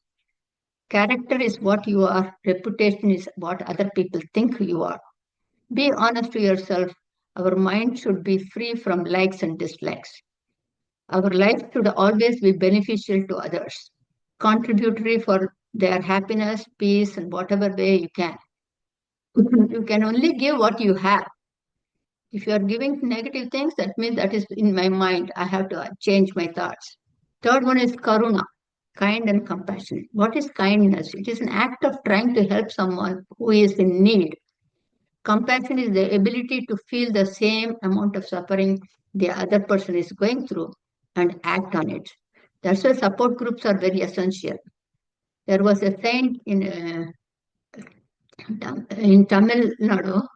Character is what you are. Reputation is what other people think you are. Be honest to yourself. Our mind should be free from likes and dislikes. Our life should always be beneficial to others, contributory for their happiness, peace, and whatever way you can. You can only give what you have. If you are giving negative things, that means that is in my mind. I have to change my thoughts. Third one is karuna, kind and compassionate. What is kindness? It is an act of trying to help someone who is in need. Compassion is the ability to feel the same amount of suffering the other person is going through and act on it. That's why support groups are very essential. There was a saint in Tamil Nadu,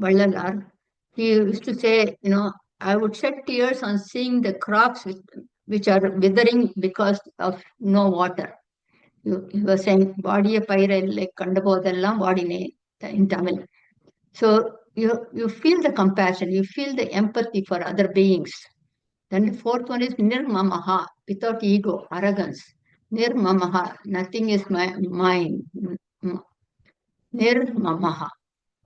Vallalar. He used to say, I would shed tears on seeing the crops which are withering because of no water. He was saying, body like Kandabodellam, body in Tamil. So you feel the compassion, you feel the empathy for other beings. Then the fourth one is nirmamaha, without ego, arrogance. Nirmamaha, nothing is mine. Nirmamaha.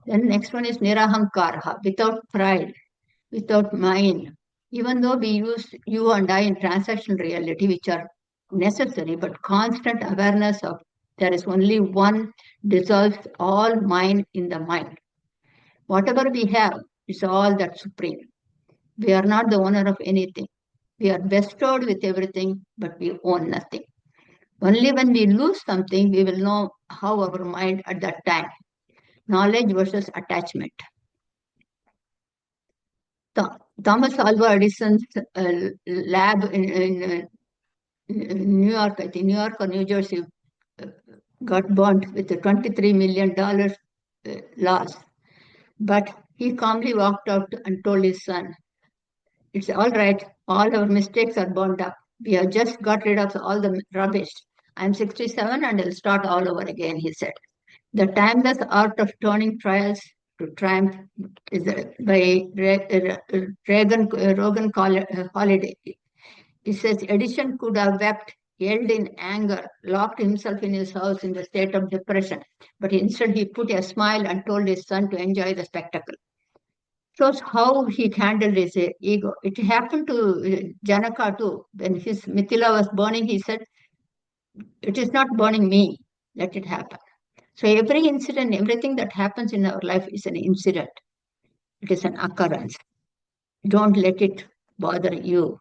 Then next one is nirahankaraha, without pride, without mind. Even though we use you and I in transactional reality, which are necessary, but constant awareness of there is only one dissolves all mind in the mind. Whatever we have is all that supreme. We are not the owner of anything. We are bestowed with everything, but we own nothing. Only when we lose something, we will know how our mind at that time. Knowledge versus attachment. Thomas Alva Edison's lab in New York, I think New York or New Jersey, got burnt with a $23 million loss. But he calmly walked out and told his son, it's all right, all our mistakes are burned up. We have just got rid of all the rubbish. I'm 67 and I'll start all over again, he said. The timeless art of turning trials to triumph is by Rogan Holiday. He says Edison could have wept, yelled in anger, locked himself in his house in the state of depression, but instead he put a smile and told his son to enjoy the spectacle. Shows how he handled his ego. It happened to Janaka too. When his Mithila was burning, he said, it is not burning me, let it happen. So every incident, everything that happens in our life is an incident. It is an occurrence. Don't let it bother you.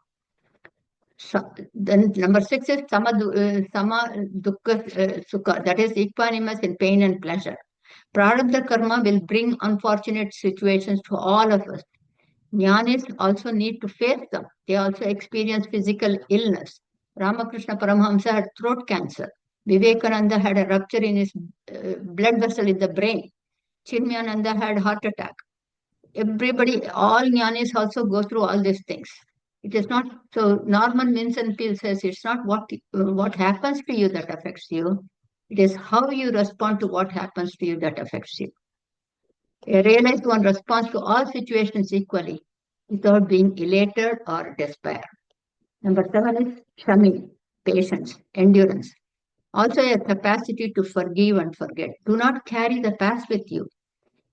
So, then number 6 is sama dukkha sukha. That is equanimous in pain and pleasure. Prarabdha karma will bring unfortunate situations to all of us. Jnanis also need to face them. They also experience physical illness. Ramakrishna Paramahamsa had throat cancer. Vivekananda had a rupture in his blood vessel in the brain. Chinmayananda had heart attack. Everybody, all jnanis also go through all these things. It is not, so Norman Vincent Peale says it's not what happens to you that affects you. It is how you respond to what happens to you that affects you. A realized one responds to all situations equally without being elated or despair. Number 7 is shami, patience, endurance. Also a capacity to forgive and forget. Do not carry the past with you.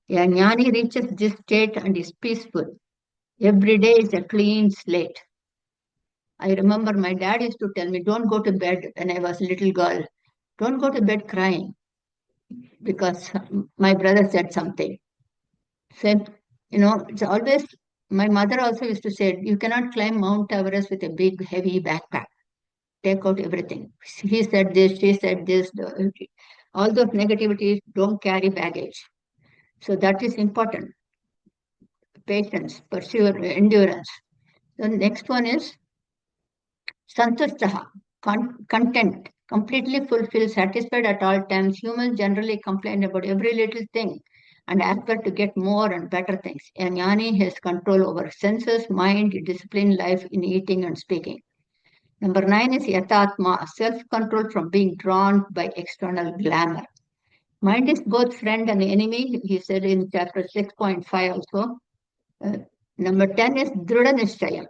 A jnani reaches this state and is peaceful. Every day is a clean slate. I remember my dad used to tell me, don't go to bed when I was a little girl. Don't go to bed crying because my brother said something. Said, it's always, my mother also used to say, you cannot climb Mount Everest with a big, heavy backpack. Take out everything. He said this, she said this. All those negativities, don't carry baggage. So that is important. Patience, endurance. The next one is santushtaha, content, completely fulfilled, satisfied at all times. Humans generally complain about every little thing and aspire to get more and better things. A jnani has control over senses, mind, discipline, life in eating and speaking. Number 9 is yatatma, self-control from being drawn by external glamour. Mind is both friend and enemy, he said in chapter 6.5 also. Number 10 is drudha nishchayam,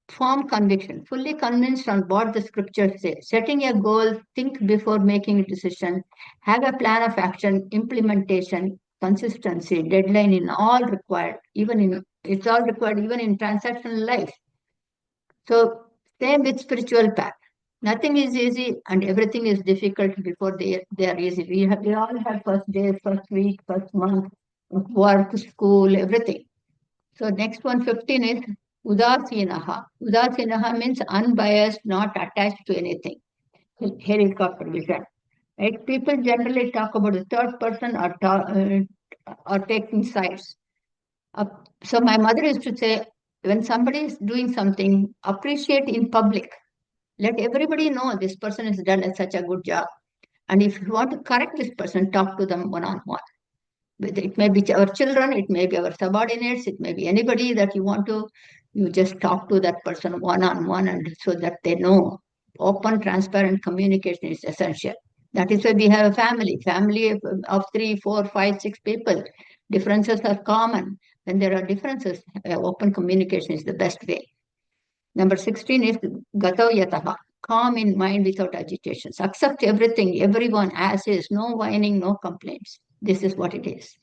firm conviction, fully convinced on what the scriptures say. Setting a goal, think before making a decision, have a plan of action, implementation, consistency, deadline in all required, it's all required even in transactional life. So same with spiritual path. Nothing is easy and everything is difficult before they are easy. We all have first day, first week, first month, work, school, everything. So next one, 15 is udasinaha. Udasinaha means unbiased, not attached to anything. Helicopter vision. Right? People generally talk about the third person or taking sides. So my mother used to say, when somebody is doing something, appreciate in public. Let everybody know this person has done such a good job. And if you want to correct this person, talk to them one-on-one. It may be our children, it may be our subordinates, it may be anybody that you want to, you just talk to that person one-on-one, and so that they know. Open, transparent communication is essential. That is why we have a family of 3, 4, 5, 6 people. Differences are common. When there are differences, open communication is the best way. Number 16 is Gato Yataha, calm in mind without agitations. Accept everything, everyone as is, no whining, no complaints. This is what it is.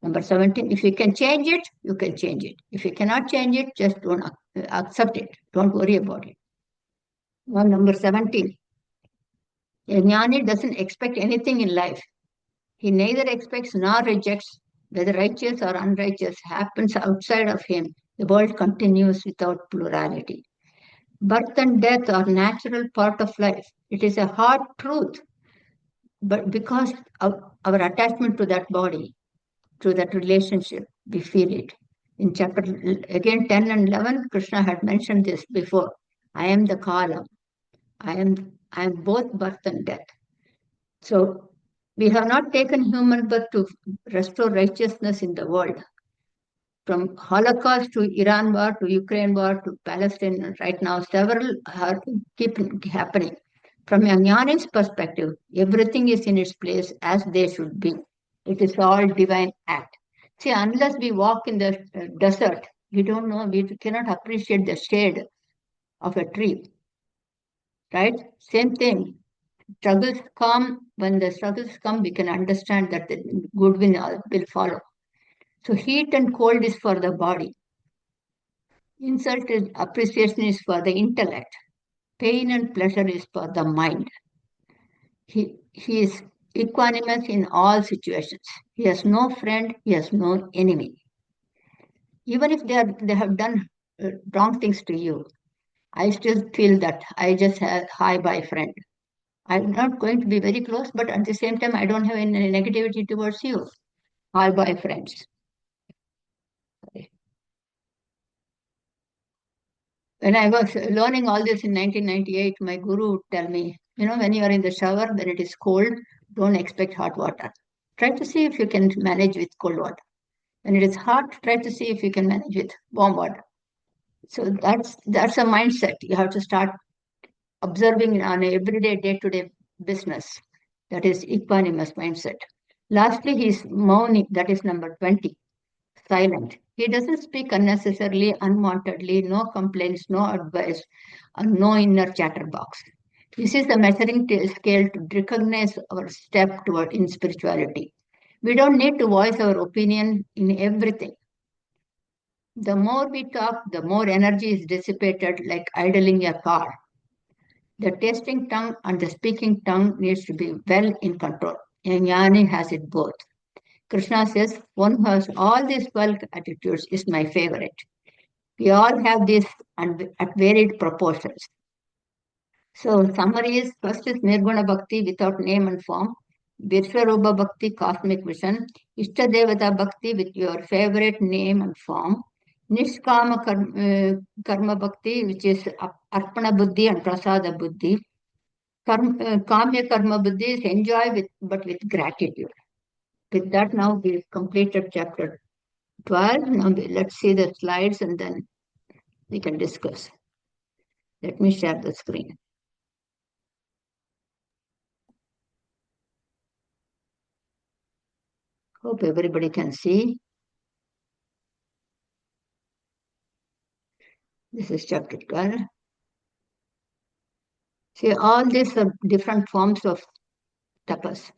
Number 17, if you can change it, you can change it. If you cannot change it, just don't accept it. Don't worry about it. Well, number 17, a jnani doesn't expect anything in life. He neither expects nor rejects. Whether righteous or unrighteous happens outside of him. The world continues without plurality. Birth and death are natural part of life. It is a hard truth, but because of our attachment to that body, to that relationship, we feel it. In chapter, again, 10 and 11, Krishna had mentioned this before. I am the Kala. I am both birth and death. So we have not taken human birth to restore righteousness in the world. From Holocaust to Iran war to Ukraine war to Palestine, right now, several are keep happening. From a jnani's perspective, everything is in its place as they should be. It is all divine act. See, unless we walk in the desert, we don't know, we cannot appreciate the shade of a tree. Right? Same thing. Struggles come, when the struggles come, we can understand that the good will follow. So heat and cold is for the body. Insult is appreciation is for the intellect. Pain and pleasure is for the mind. He is equanimous in all situations. He has no friend, he has no enemy. Even if they have done wrong things to you, I still feel that I just have hi bye friend. I'm not going to be very close, but at the same time, I don't have any negativity towards you. Hi bye friends. When I was learning all this in 1998, my guru would tell me, when you are in the shower, when it is cold, don't expect hot water. Try to see if you can manage with cold water. When it is hot, try to see if you can manage with warm water. So that's a mindset. You have to start observing on a everyday, day-to-day business. That is equanimous mindset. Lastly, he's mauni, that is number 20, silent. He doesn't speak unnecessarily, unwantedly, no complaints, no advice, no inner chatterbox. This is the measuring scale to recognize our step toward in spirituality. We don't need to voice our opinion in everything. The more we talk, the more energy is dissipated, like idling a car. The tasting tongue and the speaking tongue needs to be well in control. And Jnani has it both. Krishna says, one who has all these 12 attitudes is my favorite. We all have this and at varied proportions. So summary is, first is Nirguna Bhakti without name and form. Viswaroopa Bhakti, cosmic vision. Ishta Devata Bhakti with your favorite name and form. Nishkama karma Bhakti, which is Arpana Buddhi and Prasada Buddhi. Kamya Karma Buddhi is enjoy but with gratitude. With that, now we've completed chapter 12. Now let's see the slides and then we can discuss. Let me share the screen. Hope everybody can see. This is chapter 12. See, all these are different forms of tapas.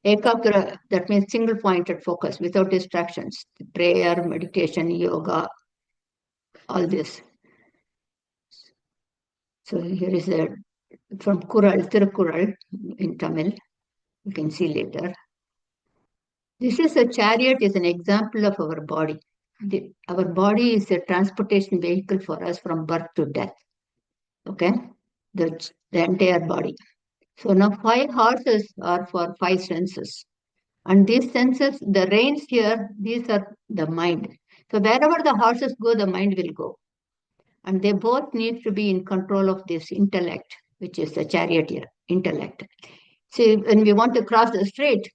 Ekakra, that means single-pointed focus without distractions. Prayer, meditation, yoga, all this. So here is from Kural, Tirukural in Tamil. You can see later. This is a chariot is an example of our body. Our body is a transportation vehicle for us from birth to death. Okay? The entire body. So now 5 horses are for 5 senses. And these senses, the reins here, these are the mind. So wherever the horses go, the mind will go. And they both need to be in control of this intellect, which is the chariot here, intellect. See, when we want to cross the street,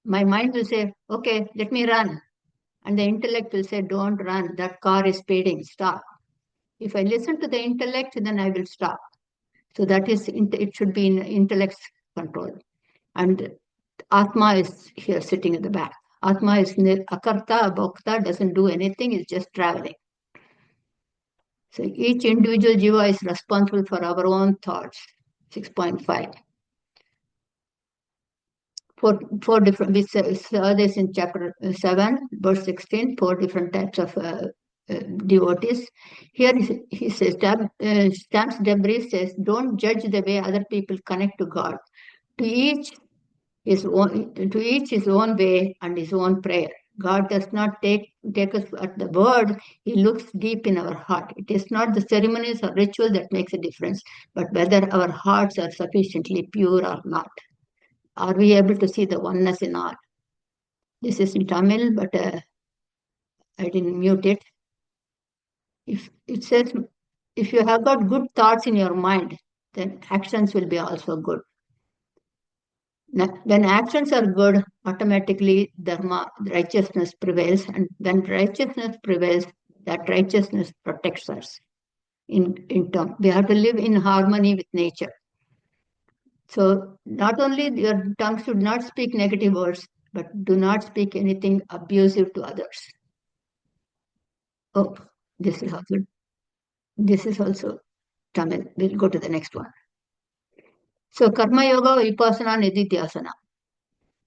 My mind will say, okay, let me run. And the intellect will say, don't run, that car is speeding, stop. If I listen to the intellect, then I will stop. So that is, it should be in intellect's control. And Atma is here sitting in the back. Atma is akarta, bhokta, doesn't do anything, it's just traveling. So each individual jiva is responsible for our own thoughts. 6.5. Four different, we saw this in chapter 7, verse 16, four different types of devotees. Here he says, Stamps Debris says, don't judge the way other people connect to God. To each his own way and his own prayer. God does not take us at the word. He looks deep in our heart. It is not the ceremonies or ritual that makes a difference, but whether our hearts are sufficiently pure or not. Are we able to see the oneness in all? This is in Tamil, but I didn't mute it. If it says, if you have got good thoughts in your mind, then actions will be also good. When actions are good, automatically dharma, righteousness prevails, and when righteousness prevails, that righteousness protects us. In term, we have to live in harmony with nature. So not only your tongue should not speak negative words, but do not speak anything abusive to others. Oh, this is also Tamil. We'll go to the next one. So Karma Yoga, Upasana, Nididhyasana.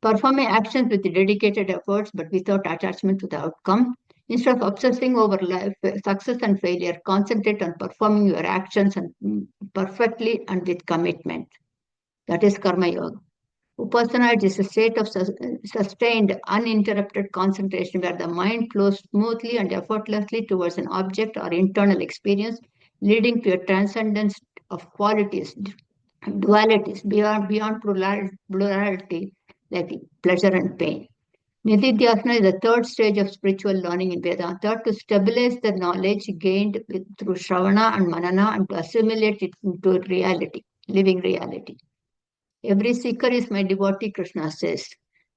Performing actions with dedicated efforts but without attachment to the outcome. Instead of obsessing over life, success and failure, concentrate on performing your actions and perfectly and with commitment. That is Karma Yoga. Upasana is a state of sustained, uninterrupted concentration where the mind flows smoothly and effortlessly towards an object or internal experience, leading to a transcendence of qualities, dualities, beyond plurality, like pleasure and pain. Nididhyasana is the third stage of spiritual learning in Vedanta to stabilize the knowledge gained through Shravana and Manana and to assimilate it into reality, living reality. Every seeker is my devotee, Krishna says.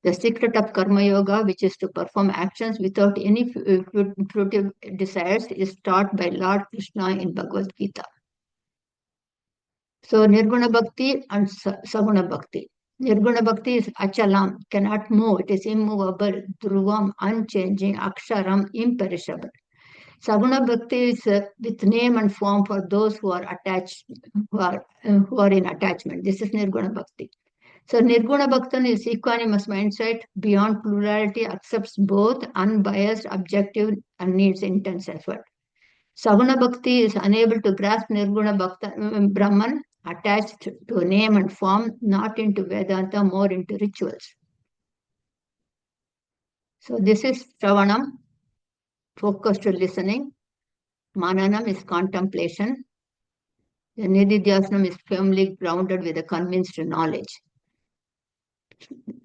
The secret of Karma Yoga, which is to perform actions without any fruitive desires, is taught by Lord Krishna in Bhagavad Gita. So Nirguna Bhakti and Saguna Bhakti. Nirguna Bhakti is achalam, cannot move. It is immovable, dhruvam, unchanging, aksharam, imperishable. Saguna Bhakti is with name and form for those who are attached, who are in attachment. This is Nirguna Bhakti. So Nirguna Bhaktan is equanimous mindset, beyond plurality, accepts both, unbiased, objective, and needs intense effort. Saguna Bhakti is unable to grasp Nirguna Brahman, attached to a name and form, not into Vedanta, more into rituals. So this is Shravanam, focused listening. Mananam is contemplation. The Nididhyasana is firmly grounded with a convinced knowledge.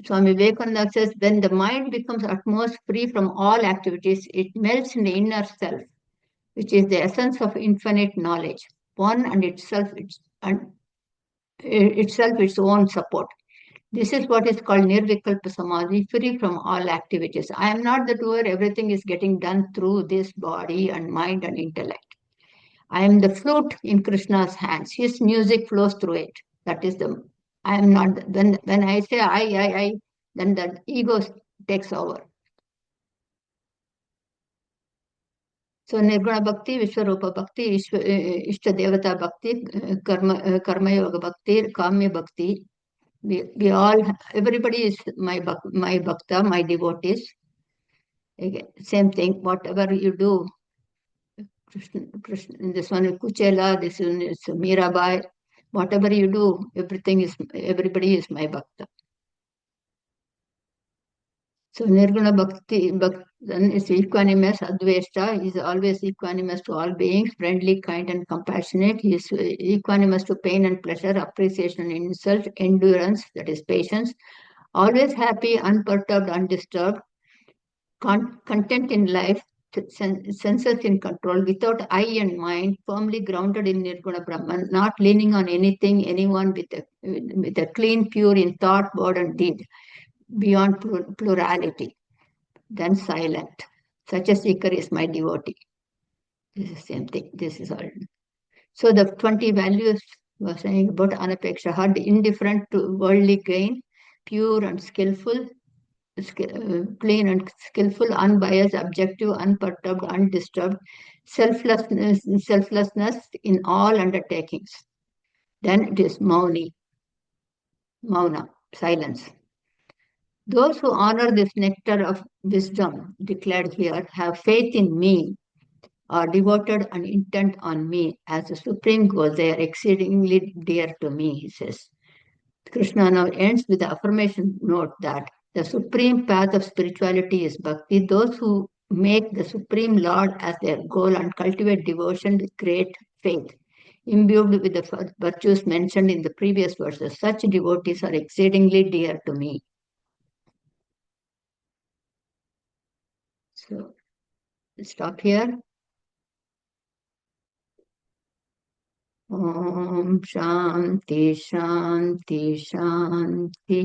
Swami Vivekananda says, when the mind becomes utmost free from all activities, it melts in the inner self, which is the essence of infinite knowledge, one and itself its own support. This is what is called Nirvikalpa Samadhi, free from all activities. I am not the doer, everything is getting done through this body and mind and intellect. I am the flute in Krishna's hands. His music flows through it. That is I am not, when I say I, then the ego takes over. So Nirguna Bhakti, Viswaroopa Bhakti, Ishta Devata Bhakti, Karma Yoga Bhakti, Kamya Bhakti. We all, everybody is my bhakta, my devotees. Again, same thing, whatever you do, Krishna, this one is Kuchela, this one is Mirabai, whatever you do, everybody is my bhakta. So Nirguna Bhakti then is equanimous, Adveshta, he is always equanimous to all beings, friendly, kind and compassionate. He is equanimous to pain and pleasure, appreciation and insult, endurance, that is patience, always happy, unperturbed, undisturbed, content in life, senses in control, without eye and mind, firmly grounded in Nirguna Brahman, not leaning on anything, anyone, with a clean, pure in thought, word and deed. beyond plurality. Then silent. Such a seeker is my devotee. This is the same thing. This is all. So the 20 values were saying about anapeksha, hard, indifferent to worldly gain, pure and skillful, plain and skillful, unbiased, objective, unperturbed, undisturbed, selflessness in all undertakings. Then it is mauna, silence. Those who honor this nectar of wisdom declared here have faith in me, are devoted and intent on me as the supreme goal. They are exceedingly dear to me, he says. Krishna now ends with the affirmation note that the supreme path of spirituality is bhakti. Those who make the supreme Lord as their goal and cultivate devotion with great faith, imbued with the virtues mentioned in the previous verses, such devotees are exceedingly dear to me. So, stop here. Om Shanti Shanti Shanti.